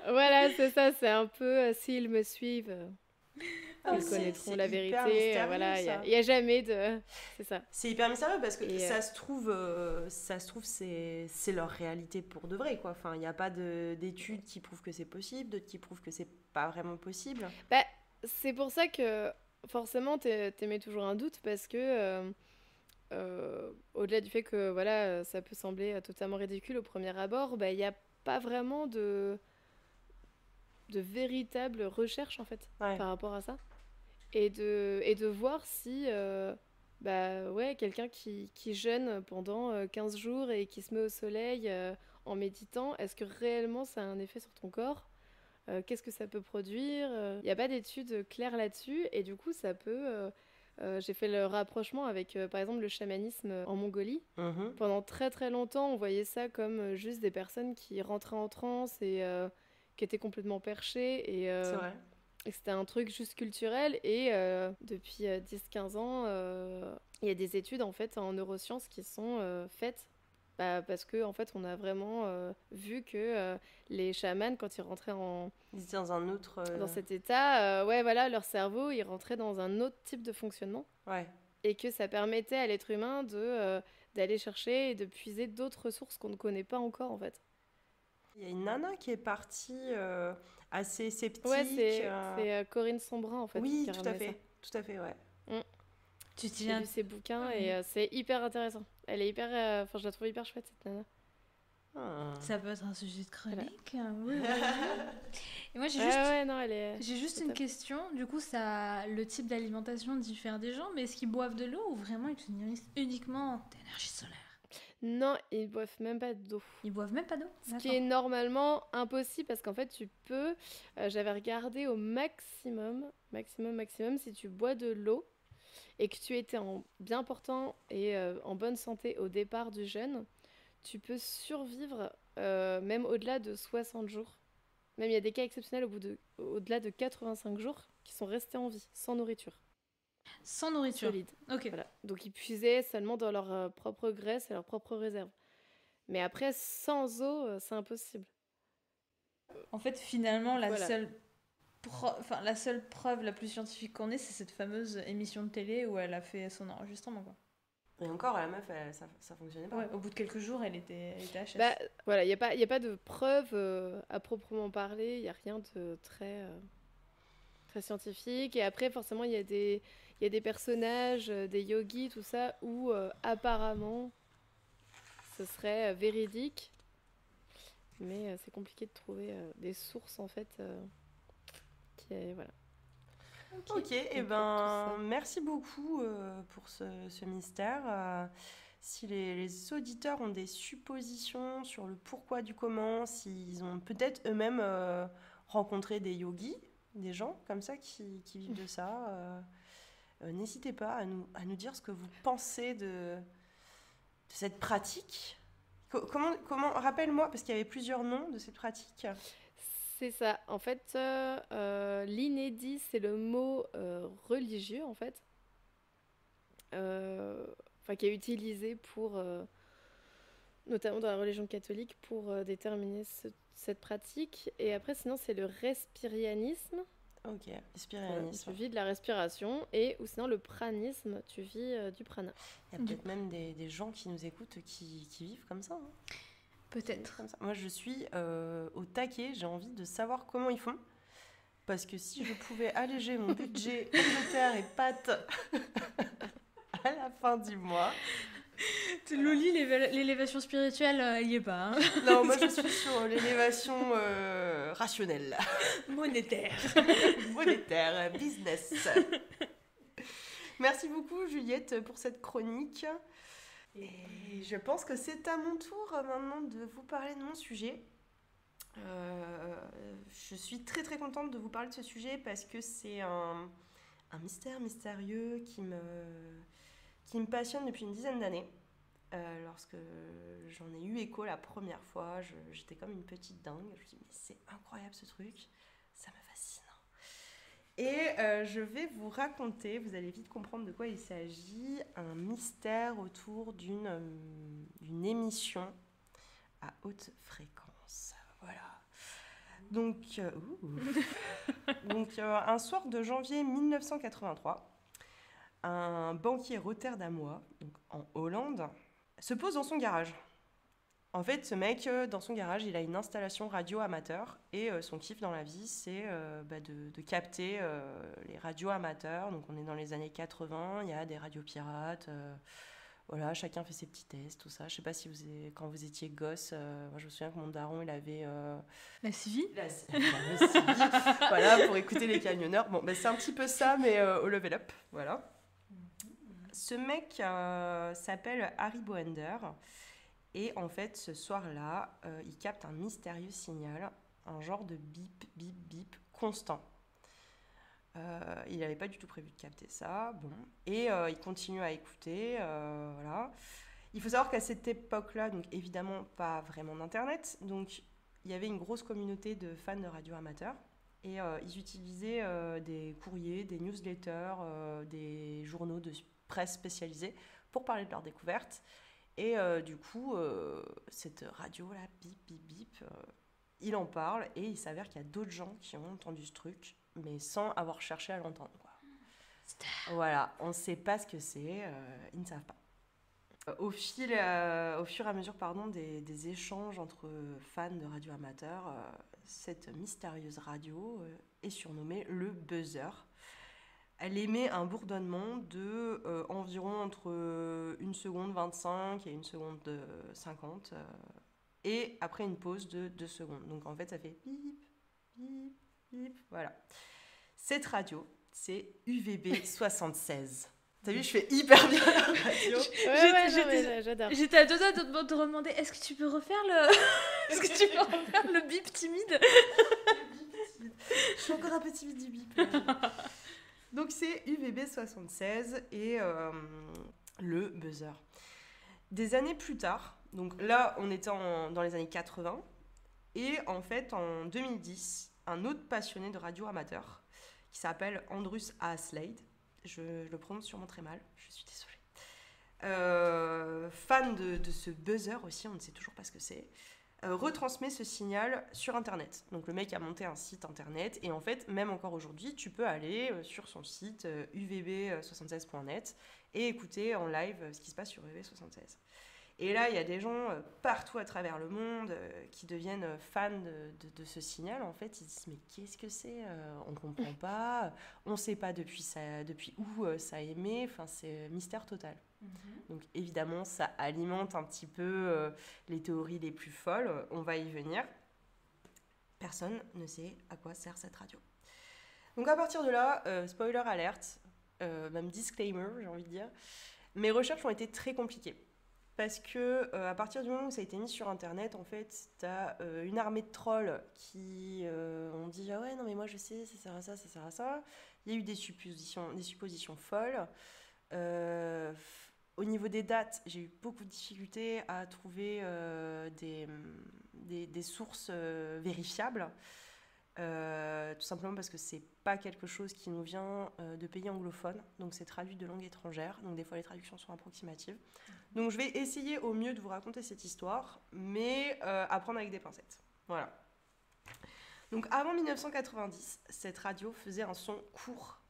Voilà, c'est ça, c'est un peu... s'ils me suivent, ils c'est connaîtront la hyper vérité. mystérieux, Voilà, il ça. n'y a jamais de... C'est ça. C'est hyper mystérieux parce que Et, ça se trouve, c'est leur réalité pour de vrai, quoi. Enfin, il n'y a pas d'études qui prouvent que c'est possible, d'autres qui prouvent que c'est pas vraiment possible. Bah, c'est pour ça que forcément t'émets toujours un doute parce que au-delà du fait que voilà, ça peut sembler totalement ridicule au premier abord, bah, il n'y a pas vraiment de véritable recherche en fait Ouais. par rapport à ça. Et de voir si quelqu'un qui jeûne pendant 15 jours et qui se met au soleil en méditant, est-ce que réellement ça a un effet sur ton corps? Qu'est-ce que ça peut produire? Il n'y a pas d'études claires là-dessus et du coup ça peut... j'ai fait le rapprochement avec par exemple le chamanisme en Mongolie. Mhm. Pendant très très longtemps on voyait ça comme juste des personnes qui rentraient en transe et qui étaient complètement perchées C'est vrai. et c'était un truc juste culturel et depuis 10-15 ans il y a des études en fait en neurosciences qui sont faites parce que en fait on a vraiment vu que les chamans quand ils rentraient Ils étaient dans un autre. dans cet état leur cerveau il rentrait dans un autre type de fonctionnement Ouais. et que ça permettait à l'être humain d'aller chercher et de puiser d'autres ressources qu'on ne connaît pas encore en fait. Il y a une nana qui est partie assez sceptique. Ouais, c'est Corinne Sombrin en fait Oui, qui a tout à ramené fait. Tout à fait, ouais. ça. Tu te J'ai souviens lu ses bouquins et c'est hyper intéressant. Elle est hyper... Enfin, je la trouve hyper chouette, cette nana. Ah. Ça peut être un sujet de chronique. Oui, oui. Et moi, Non, elle est... j'ai juste c'est une top. question. Du coup, le type d'alimentation diffère des gens, mais est-ce qu'ils boivent de l'eau ou vraiment ils utilisent uniquement d'énergie solaire? Non, ils boivent même pas d'eau. Ils boivent même pas d'eau? Ce qui est normalement impossible parce qu'en fait, tu peux... j'avais regardé au maximum, si tu bois de l'eau et que tu étais bien portant et en bonne santé au départ du jeûne, tu peux survivre même au-delà de 60 jours. Même il y a des cas exceptionnels au-delà de 85 jours qui sont restés en vie, sans nourriture. Sans nourriture. Solide. Ok. Voilà. Donc ils puisaient seulement dans leur propre graisse et leur propre réserve. Mais après, sans eau, c'est impossible. En fait, finalement, la Voilà. la seule preuve la plus scientifique qu'on ait, c'est cette fameuse émission de télé où elle a fait son enregistrement, quoi. Et encore, la meuf, ça fonctionnait pas. Ouais, au bout de quelques jours, elle était HS. Bah, voilà, il n'y a pas de preuve à proprement parler, il n'y a rien de très, très scientifique. Et après, forcément, il y a des personnages, des yogis, tout ça, où apparemment, ce serait véridique. Mais c'est compliqué de trouver des sources, en fait, voilà. Ok, et ben merci beaucoup pour ce mystère. Si les auditeurs ont des suppositions sur le pourquoi du comment, s'ils ont peut-être eux-mêmes rencontré des yogis, des gens comme ça qui vivent de ça, n'hésitez pas à nous dire ce que vous pensez de cette pratique. Comment rappelle-moi, parce qu'il y avait plusieurs noms de cette pratique. C'est ça. En fait, l'inédit, c'est le mot religieux, en fait. Qui est utilisé pour, notamment dans la religion catholique, pour déterminer cette pratique. Et après, sinon, c'est le respirianisme. Ok, respirianisme. Tu vis de la respiration. Ou sinon, le pranisme, tu vis du prana. Il y a peut-être même des gens qui nous écoutent qui vivent comme ça. Hein. Peut-être. Comme ça. Moi, je suis au taquet. J'ai envie de savoir comment ils font. Parce que si je pouvais alléger mon budget pommes de terre et pâtes à la fin du mois... Loli, l'élévation spirituelle, elle y est pas. Hein. Non, moi, je suis sur l'élévation rationnelle. Monétaire. Monétaire, business. Merci beaucoup, Juliette, pour cette chronique. Et je pense que c'est à mon tour maintenant de vous parler de mon sujet. Je suis très très contente de vous parler de ce sujet parce que c'est un mystère mystérieux qui me passionne depuis une dizaine d'années. Lorsque j'en ai eu écho la première fois, j'étais comme une petite dingue. Je me suis dit, mais c'est incroyable ce truc, ça me fascine. Et je vais vous raconter, vous allez vite comprendre de quoi il s'agit, un mystère autour d'une émission à haute fréquence. Voilà. Donc, un soir de janvier 1983, un banquier rotterdamois, donc en Hollande, se pose dans son garage. En fait, ce mec, dans son garage, il a une installation radio amateur et son kiff dans la vie, c'est de capter les radios amateurs. Donc, on est dans les années 80, il y a des radios pirates. Voilà, chacun fait ses petits tests, tout ça. Je sais pas si quand vous étiez gosse, moi je me souviens que mon daron, il avait... La Civi. La Civi, voilà, pour écouter les camionneurs. Bon, c'est un petit peu ça, mais au level up, voilà. Ce mec s'appelle Harry Boender. Et en fait, ce soir-là, il capte un mystérieux signal, un genre de bip, bip, bip constant. Il n'avait pas du tout prévu de capter ça. Bon. Et il continue à écouter. Voilà. Il faut savoir qu'à cette époque-là, donc évidemment pas vraiment d'Internet, donc il y avait une grosse communauté de fans de radio amateurs. Et ils utilisaient des courriers, des newsletters, des journaux de presse spécialisés pour parler de leurs découvertes. Et du coup, cette radio-là, bip, bip, bip, il en parle et il s'avère qu'il y a d'autres gens qui ont entendu ce truc, mais sans avoir cherché à l'entendre, quoi. Voilà, on ne sait pas ce que c'est, ils ne savent pas. Au fur et à mesure des échanges entre fans de radio amateurs, cette mystérieuse radio est surnommée le buzzer. Elle émet un bourdonnement de environ entre 1 seconde 25 et 1 seconde 50, et après une pause de 2 secondes. Donc en fait, ça fait bip, bip, bip, voilà. Cette radio, c'est UVB 76. T'as vu, je fais hyper bien la radio. J'adore. J'étais à deux doigts de te demander, est-ce que tu peux refaire le bip timide? Je suis encore un peu timide du bip. Donc c'est UVB 76 et le buzzer. Des années plus tard, donc là on était dans les années 80, et en fait en 2010, un autre passionné de radio amateur qui s'appelle Andrus Aaslade, je le prononce sûrement très mal, je suis désolée, fan de ce buzzer aussi, on ne sait toujours pas ce que c'est, retransmet ce signal sur Internet. Donc le mec a monté un site Internet et en fait, même encore aujourd'hui, tu peux aller sur son site uvb76.net et écouter en live ce qui se passe sur UVB76. Et là, il y a des gens partout à travers le monde qui deviennent fans de ce signal. En fait, ils se disent, mais qu'est-ce que c'est ? On ne comprend pas, on ne sait pas depuis où ça émet, enfin, c'est mystère total. Donc évidemment, ça alimente un petit peu les théories les plus folles, on va y venir. Personne ne sait à quoi sert cette radio. Donc à partir de là, spoiler alert, même disclaimer, j'ai envie de dire, mes recherches ont été très compliquées. Parce que à partir du moment où ça a été mis sur Internet, en fait, t'as une armée de trolls qui ont dit « Ah ouais, non mais moi je sais, ça sert à ça, ça sert à ça ». Il y a eu des suppositions folles. Au niveau des dates, j'ai eu beaucoup de difficultés à trouver des sources vérifiables. Tout simplement parce que c'est pas quelque chose qui nous vient de pays anglophones, donc c'est traduit de langue étrangère, donc des fois les traductions sont approximatives. Donc je vais essayer au mieux de vous raconter cette histoire, mais à prendre avec des pincettes. Voilà. Donc avant 1990, cette radio faisait un son court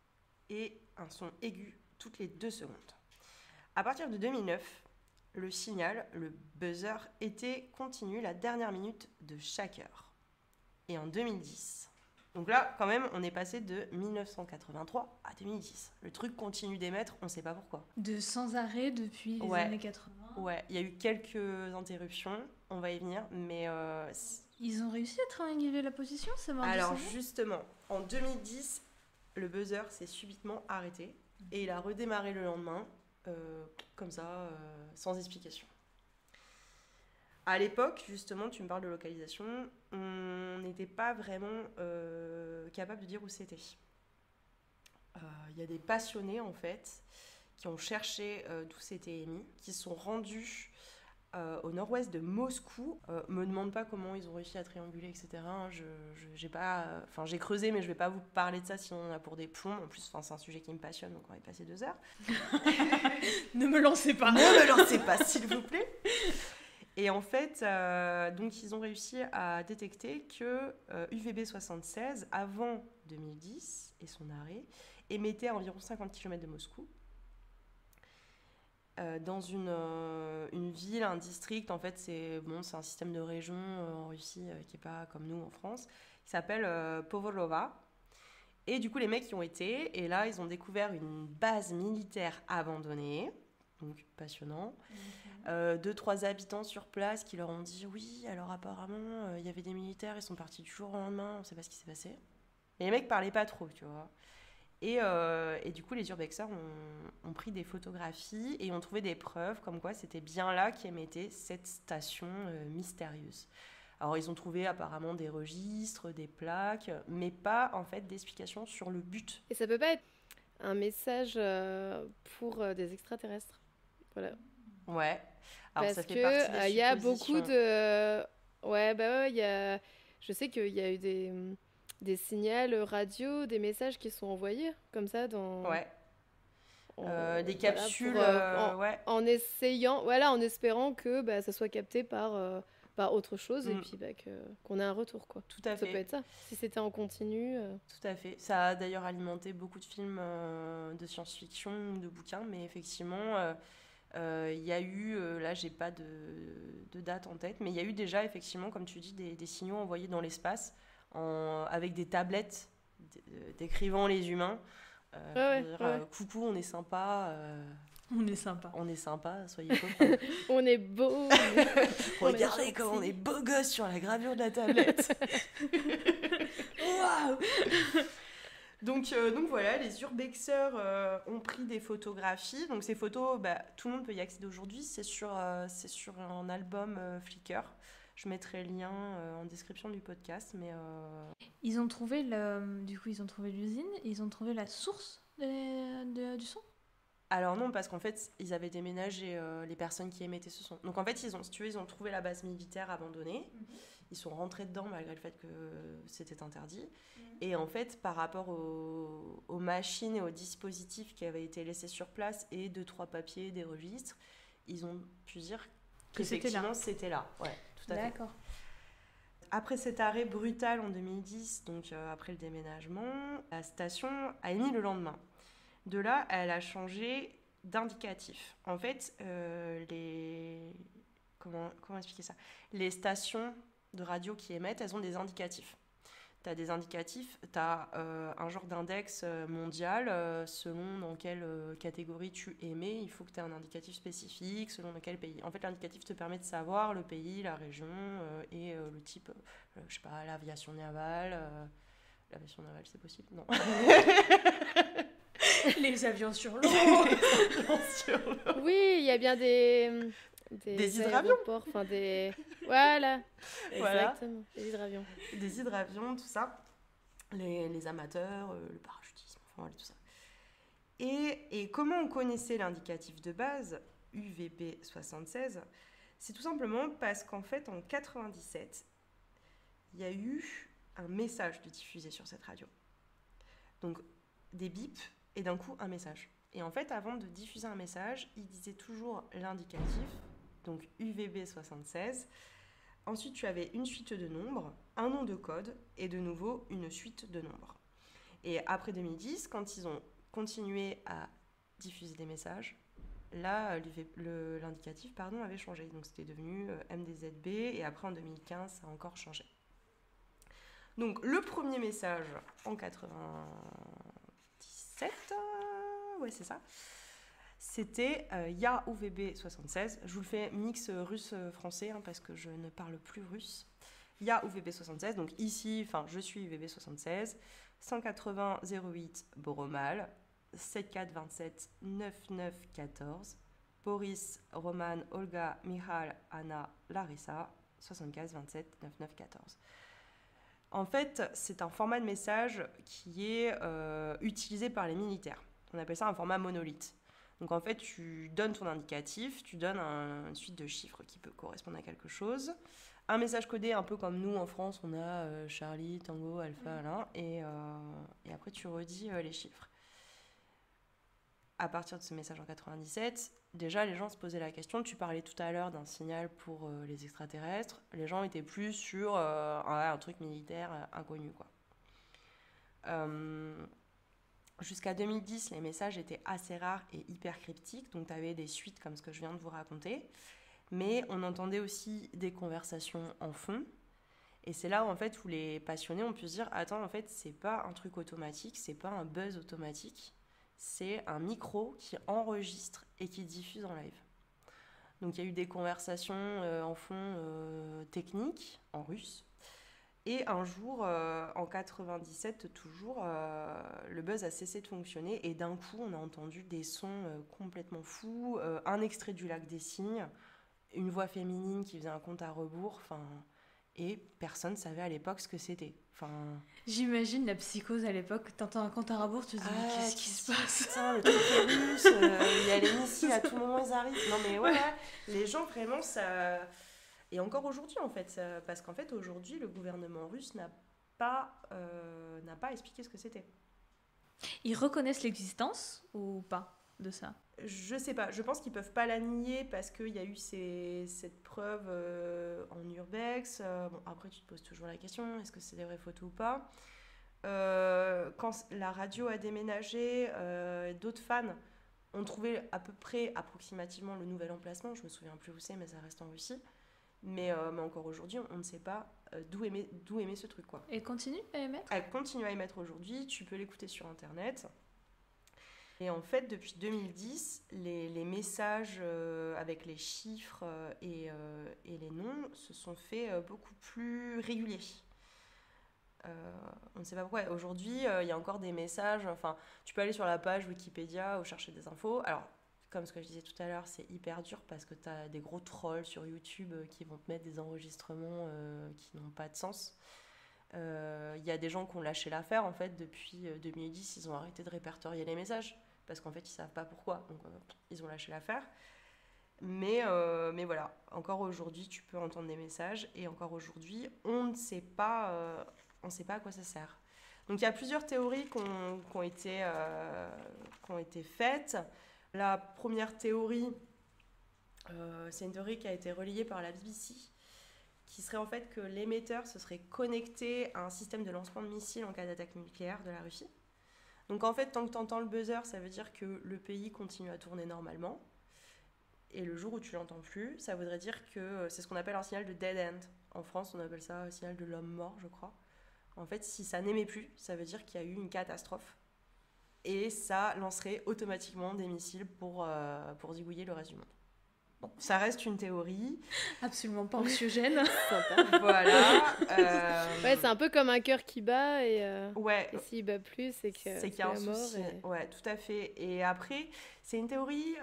et un son aigu toutes les 2 secondes. À partir de 2009, le signal, le buzzer, était continu la dernière minute de chaque heure. Et en 2010, donc là, quand même, on est passé de 1983 à 2010. Le truc continue d'émettre, on ne sait pas pourquoi. De sans arrêt depuis les années 80. Ouais, il y a eu quelques interruptions, on va y venir, mais... Ils ont réussi à trianguler la position, ça va. Alors justement, en 2010, le buzzer s'est subitement arrêté et il a redémarré le lendemain, comme ça, sans explication. À l'époque, justement, tu me parles de localisation, on n'était pas vraiment capable de dire où c'était. Il y a des passionnés, en fait, qui ont cherché d'où c'était émis, qui se sont rendus au nord-ouest de Moscou. Me demande pas comment ils ont réussi à trianguler, etc. J'ai creusé, mais je vais pas vous parler de ça, sinon on a pour des plombs. En plus, c'est un sujet qui me passionne, donc on va y passer 2 heures. Ne me lancez pas. Ne me lancez pas, s'il vous plaît. Et en fait, donc ils ont réussi à détecter que UVB 76, avant 2010 et son arrêt, émettait à environ 50 km de Moscou. Dans une ville, un district, en fait, c'est un système de région en Russie qui n'est pas comme nous en France, qui s'appelle Povolova. Et du coup, les mecs y ont été, et là, ils ont découvert une base militaire abandonnée, donc passionnant. 2-3 habitants sur place qui leur ont dit oui, alors apparemment, il y avait des militaires, ils sont partis du jour au lendemain, on ne sait pas ce qui s'est passé. Et les mecs parlaient pas trop, tu vois. Et du coup, les urbexers ont pris des photographies et ont trouvé des preuves comme quoi c'était bien là qu'émettait cette station mystérieuse. Alors, ils ont trouvé apparemment des registres, des plaques, mais pas en fait d'explications sur le but. Et ça peut pas être un message pour des extraterrestres. Voilà. Ouais. Alors, parce ça fait partie des il y a suppositions. beaucoup de... Ouais, il y a... Je sais qu'il y a eu des signaux radio, des messages qui sont envoyés comme ça dans... Ouais. Des Voilà, capsules, ouais. en essayant, voilà, en espérant que ça soit capté par autre chose et puis qu'on ait un retour, quoi. Tout à Ça fait. peut être ça. Si c'était en continu. Tout à fait. Ça a d'ailleurs alimenté beaucoup de films de science-fiction, de bouquins, mais effectivement, il y a eu, là j'ai pas de date en tête, mais il y a eu déjà effectivement, comme tu dis, des signaux envoyés dans l'espace avec des tablettes décrivant les humains. Coucou, on est sympa. On est sympa. On est sympa, soyez copains. On est beau. Regardez comme on est beau gosse sur la gravure de la tablette. Waouh. Donc voilà, les urbexers ont pris des photographies. Donc ces photos, tout le monde peut y accéder aujourd'hui. C'est sur un album Flickr. Je mettrai le lien en description du podcast. Mais ils ont trouvé l'usine, ils ont trouvé la source du son. Alors non, parce qu'en fait, ils avaient déménagé les personnes qui émettaient ce son. Donc en fait, ils ont trouvé la base militaire abandonnée. Ils sont rentrés dedans malgré le fait que c'était interdit. Et en fait, par rapport aux machines et aux dispositifs qui avaient été laissés sur place et 2-3 papiers, des registres, ils ont pu dire qu'effectivement c'était là. Ouais, tout à fait. D'accord. Après cet arrêt brutal en 2010, donc après le déménagement, la station a émis le lendemain. De là, elle a changé d'indicatif. En fait, comment expliquer ça ? Les stations de radio qui émettent, elles ont des indicatifs. Tu as des indicatifs, tu as un genre d'index mondial, selon dans quelle catégorie tu émets, il faut que tu aies un indicatif spécifique, selon dans quel pays. En fait, l'indicatif te permet de savoir le pays, la région et le type, je sais pas, l'aviation navale. L'aviation navale, c'est possible ? Non. Les avions sur l'eau. Oui, il y a bien des hydravions. Enfin des... Voilà. Voilà. Exactement. Des hydravions. Des hydravions, tout ça. Les amateurs, le parachutisme, enfin voilà, tout ça. Et comment on connaissait l'indicatif de base, UVB 76 ? C'est tout simplement parce qu'en fait, en 97, il y a eu un message de diffusé sur cette radio. Donc, des bips et d'un coup, un message. Et en fait, avant de diffuser un message, il disait toujours l'indicatif, donc UVB 76. Ensuite, tu avais une suite de nombres, un nom de code et de nouveau une suite de nombres. Et après 2010, quand ils ont continué à diffuser des messages, là, l'indicatif avait changé. Donc, c'était devenu MDZB et après, en 2015, ça a encore changé. Donc, le premier message en 97, ouais, c'est ça. C'était Ya UVB 76. Je vous le fais mix russe-français parce que je ne parle plus russe. Ya UVB 76. Donc ici, je suis UVB 76. 180 08 Boromal. 7427 9914. Boris, Roman, Olga, Michal, Anna, Larissa. 75 27 9914. En fait, c'est un format de message qui est utilisé par les militaires. On appelle ça un format monolithe. Donc en fait, tu donnes ton indicatif, tu donnes une suite de chiffres qui peut correspondre à quelque chose. Un message codé, un peu comme nous en France, on a Charlie, Tango, Alpha, là, et après tu redis les chiffres. À partir de ce message en 97, déjà les gens se posaient la question, tu parlais tout à l'heure d'un signal pour les extraterrestres, les gens étaient plus sur un truc militaire inconnu, quoi. Jusqu'à 2010, les messages étaient assez rares et hyper cryptiques, donc tu avais des suites comme ce que je viens de vous raconter, mais on entendait aussi des conversations en fond, et c'est là où, en fait, où les passionnés ont pu se dire « Attends, en fait, c'est pas un truc automatique, c'est pas un buzz automatique, c'est un micro qui enregistre et qui diffuse en live. » Donc il y a eu des conversations en fond techniques, en russe. Et un jour, en 97 toujours, le buzz a cessé de fonctionner. Et d'un coup, on a entendu des sons complètement fous, un extrait du Lac des Cygnes, une voix féminine qui faisait un compte à rebours. Et personne ne savait à l'époque ce que c'était. J'imagine la psychose à l'époque. T'entends un compte à rebours, tu te dis mais qu'est-ce qui se passe? Putain, le truc est russe, il y a les missiles à tout moment, ils arrivent. Non mais ouais, les gens vraiment ça. Et encore aujourd'hui en fait, parce qu'en fait aujourd'hui le gouvernement russe n'a pas expliqué ce que c'était. Ils reconnaissent l'existence ou pas de ça? Je sais pas, je pense qu'ils peuvent pas la nier parce qu'il y a eu cette preuve en urbex. Bon, après tu te poses toujours la question, est-ce que c'est des vraies photos ou pas? Quand la radio a déménagé, d'autres fans ont trouvé à peu près approximativement le nouvel emplacement. Je me souviens plus où c'est, mais ça reste en Russie. Mais encore aujourd'hui, on ne sait pas d'où émet ce truc, quoi. Elle continue à émettre? Elle continue à émettre aujourd'hui, tu peux l'écouter sur Internet. Et en fait, depuis 2010, les messages avec les chiffres et les noms se sont faits beaucoup plus réguliers. On ne sait pas pourquoi. Aujourd'hui, il y a encore des messages. Enfin, tu peux aller sur la page Wikipédia ou chercher des infos. Alors, comme ce que je disais tout à l'heure, c'est hyper dur parce que tu as des gros trolls sur YouTube qui vont te mettre des enregistrements qui n'ont pas de sens. Il y a des gens qui ont lâché l'affaire. En fait, depuis 2010, ils ont arrêté de répertorier les messages parce qu'en fait, ils ne savent pas pourquoi. Donc, ils ont lâché l'affaire. Mais voilà, encore aujourd'hui, tu peux entendre des messages. Et encore aujourd'hui, on ne sait pas à quoi ça sert. Donc il y a plusieurs théories qui ont été faites. La première théorie, c'est une théorie qui a été relayée par la BBC, qui serait en fait que l'émetteur se serait connecté à un système de lancement de missiles en cas d'attaque nucléaire de la Russie. Donc en fait, tant que tu entends le buzzer, ça veut dire que le pays continue à tourner normalement. Et le jour où tu l'entends plus, ça voudrait dire que c'est ce qu'on appelle un signal de dead end. En France, on appelle ça un signal de l'homme mort, je crois. En fait, si ça n'émet plus, ça veut dire qu'il y a eu une catastrophe. Et ça lancerait automatiquement des missiles pour zigouiller le reste du monde. Bon, ça reste une théorie. Absolument pas anxiogène. Sympa. Voilà. Ouais, c'est un peu comme un cœur qui bat et s'il bat plus, c'est qu'il y a un mort. souci. Ouais, tout à fait. Et après, c'est une théorie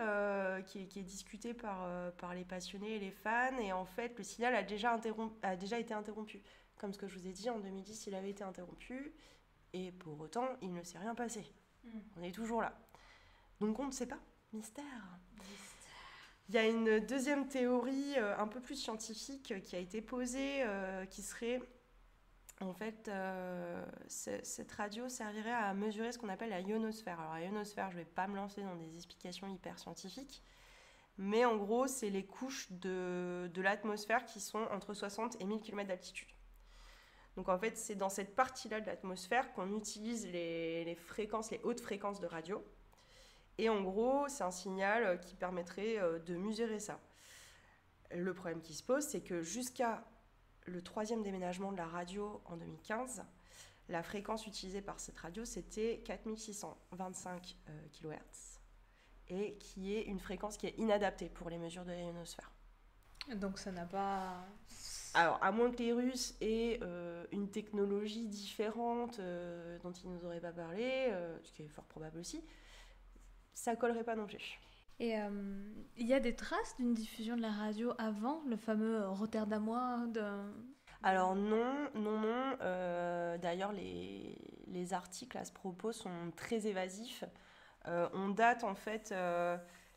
qui est discutée par les passionnés et les fans. Et en fait, le signal a déjà été interrompu. Comme ce que je vous ai dit, en 2010, il avait été interrompu. Et pour autant, il ne s'est rien passé. On est toujours là. Donc on ne sait pas. Mystère. Il y a une deuxième théorie un peu plus scientifique qui a été posée, qui serait, en fait, cette radio servirait à mesurer ce qu'on appelle la ionosphère. Alors la ionosphère, je ne vais pas me lancer dans des explications hyper scientifiques, mais en gros, c'est les couches de l'atmosphère qui sont entre 60 et 1000 km d'altitude. Donc en fait, c'est dans cette partie-là de l'atmosphère qu'on utilise les hautes fréquences de radio. Et en gros, c'est un signal qui permettrait de mesurer ça. Le problème qui se pose, c'est que jusqu'à le 3e déménagement de la radio en 2015, la fréquence utilisée par cette radio, c'était 4625 kHz, et qui est une fréquence qui est inadaptée pour les mesures de la ionosphère. Donc ça n'a pas... Alors, à moins que les Russes aient une technologie différente dont ils ne nous auraient pas parlé, ce qui est fort probable aussi, ça collerait pas non plus. Et il y a des traces d'une diffusion de la radio avant le fameux Rotterdamois Alors non. D'ailleurs, les articles à ce propos sont très évasifs. On date en fait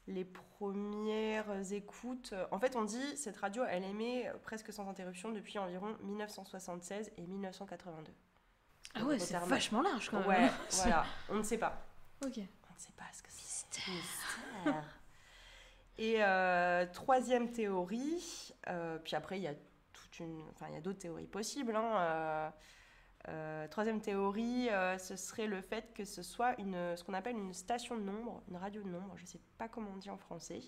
les premières écoutes. En fait, on dit cette radio, elle émet presque sans interruption depuis environ 1976 et 1982. Ah ouais, c'est vachement large quand même. Ouais, voilà, on ne sait pas. Ok. On ne sait pas ce que c'est. Mystère. Et troisième théorie, puis après il y a d'autres théories possibles. Troisième théorie, ce serait le fait que ce soit ce qu'on appelle une station de nombre, une radio de nombre, je ne sais pas comment on dit en français,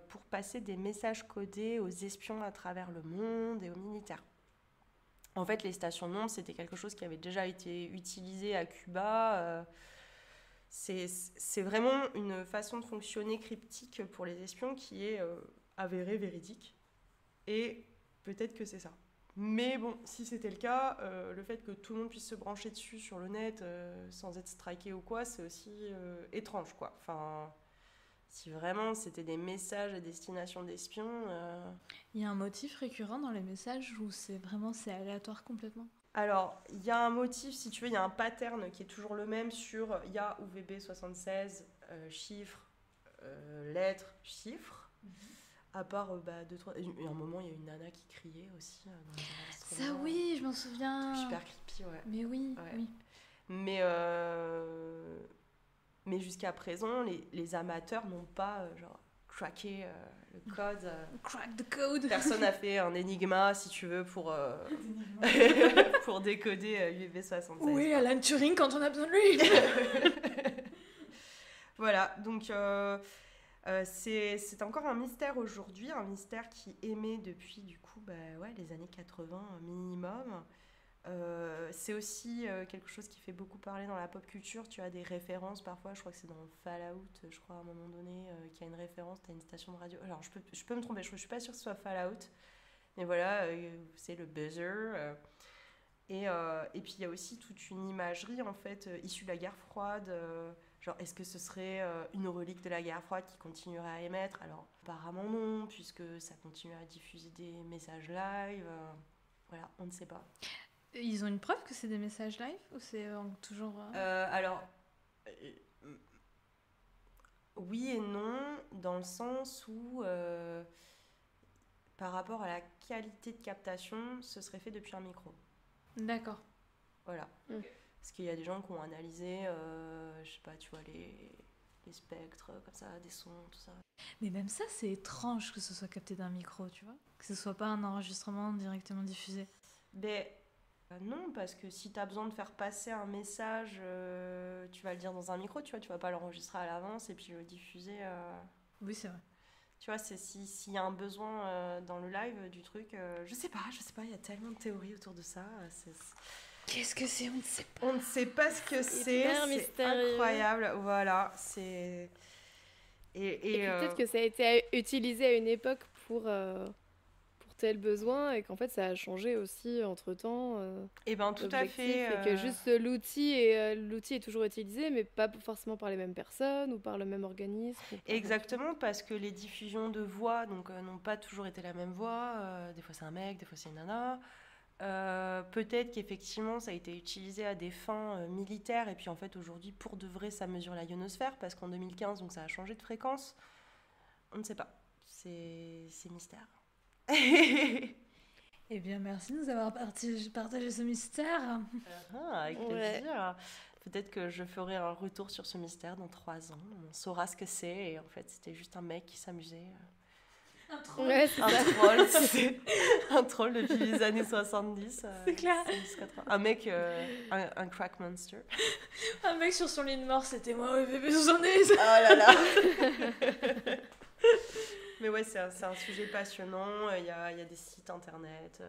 pour passer des messages codés aux espions à travers le monde et aux militaires. En fait, les stations de nombre, c'était quelque chose qui avait déjà été utilisé à Cuba. C'est vraiment une façon de fonctionner cryptique pour les espions qui est avérée, véridique. Et peut-être que c'est ça. Mais bon, si c'était le cas, le fait que tout le monde puisse se brancher dessus sur le net sans être striké ou quoi, c'est aussi étrange, quoi. Enfin, si vraiment c'était des messages à destination d'espions... Il y a un motif récurrent dans les messages où c'est aléatoire complètement? Alors, il y a un motif, si tu veux, il y a un pattern qui est toujours le même sur YA ou VB76, chiffres, lettres, chiffres. À part, deux, trois... Il y a un moment, il y a une nana qui criait aussi dans les enregistrements. Ça oui, je m'en souviens. Super creepy, ouais. Mais oui, ouais. oui. Mais jusqu'à présent, les amateurs n'ont pas craqué le code. Crack the code. Personne n'a fait un énigma, si tu veux, pour décoder UV76. Oui, Alan Turing quand on a besoin de lui. Voilà, donc c'est encore un mystère aujourd'hui, un mystère qui émet depuis du coup les années 80 minimum. C'est aussi quelque chose qui fait beaucoup parler dans la pop culture. Tu as des références parfois, je crois que c'est dans Fallout, je crois à un moment donné, qu'il y a une référence, tu as une station de radio. Alors je peux me tromper, je suis pas sûre que ce soit Fallout, mais voilà, c'est le buzzer. Et puis il y a aussi toute une imagerie en fait issue de la guerre froide. Genre, est-ce que ce serait une relique de la guerre froide qui continuerait à émettre? Alors, apparemment non, puisque ça continue à diffuser des messages live. Voilà, on ne sait pas. Ils ont une preuve que c'est des messages live ou c'est toujours... Alors, oui et non, dans le sens où, par rapport à la qualité de captation, ce serait fait depuis un micro. D'accord. Voilà. Parce qu'il y a des gens qui ont analysé, je sais pas, tu vois, les spectres, comme ça, des sons, tout ça. Mais même ça, c'est étrange que ce soit capté d'un micro, tu vois? Que ce soit pas un enregistrement directement diffusé. Mais non, parce que si tu as besoin de faire passer un message, tu vas le dire dans un micro, tu vois, tu vas pas l'enregistrer à l'avance et puis le diffuser. Oui, c'est vrai. Tu vois, c'est s'il y a un besoin dans le live du truc, je sais pas, il y a tellement de théories autour de ça. Qu'est-ce que c'est? On ne sait pas. On ne sait pas ce que c'est incroyable. Voilà, c'est... Et peut-être que ça a été utilisé à une époque pour tel besoin et qu'en fait ça a changé aussi entre-temps. Et ben tout à fait. Et que juste l'outil est toujours utilisé, mais pas forcément par les mêmes personnes ou par le même organisme. Exactement, parce que les diffusions de voix n'ont pas toujours été la même voix. Des fois c'est un mec, des fois c'est une nana. Peut-être qu'effectivement ça a été utilisé à des fins militaires et puis en fait aujourd'hui pour de vrai ça mesure la ionosphère parce qu'en 2015 donc ça a changé de fréquence. On ne sait pas, c'est mystère. Eh bien merci de nous avoir partagé ce mystère. Avec plaisir. Peut-être que je ferai un retour sur ce mystère dans 3 ans, on saura ce que c'est et en fait c'était juste un mec qui s'amusait. Un troll. Ouais, un troll depuis les années 70. C'est clair. 80. Un mec, un crack monster. Un mec sur son lit de mort, c'était moi, oui, bébé 70. Oh là là. Mais ouais, c'est un sujet passionnant. Il y a des sites internet.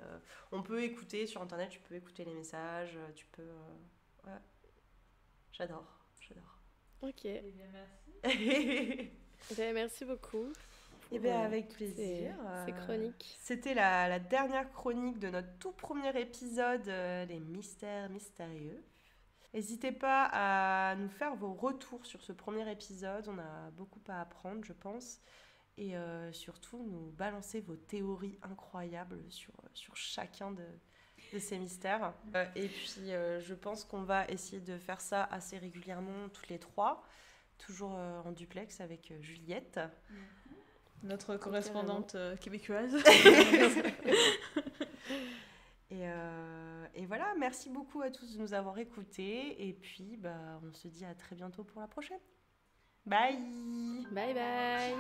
On peut écouter sur internet, tu peux écouter les messages. Tu peux. Ouais. J'adore. Ok. Eh bien, merci. Merci beaucoup. Eh bien, avec plaisir. Ces chroniques. C'était la dernière chronique de notre tout premier épisode, Les Mystères Mystérieux. N'hésitez pas à nous faire vos retours sur ce premier épisode. On a beaucoup à apprendre, je pense. Et surtout, nous balancer vos théories incroyables sur chacun de ces mystères. Et puis, je pense qu'on va essayer de faire ça assez régulièrement, toutes les 3. toujours en duplex avec Juliette. Notre correspondante québécoise. Et voilà, merci beaucoup à tous de nous avoir écoutés. Et puis, on se dit à très bientôt pour la prochaine. Bye. Bye bye.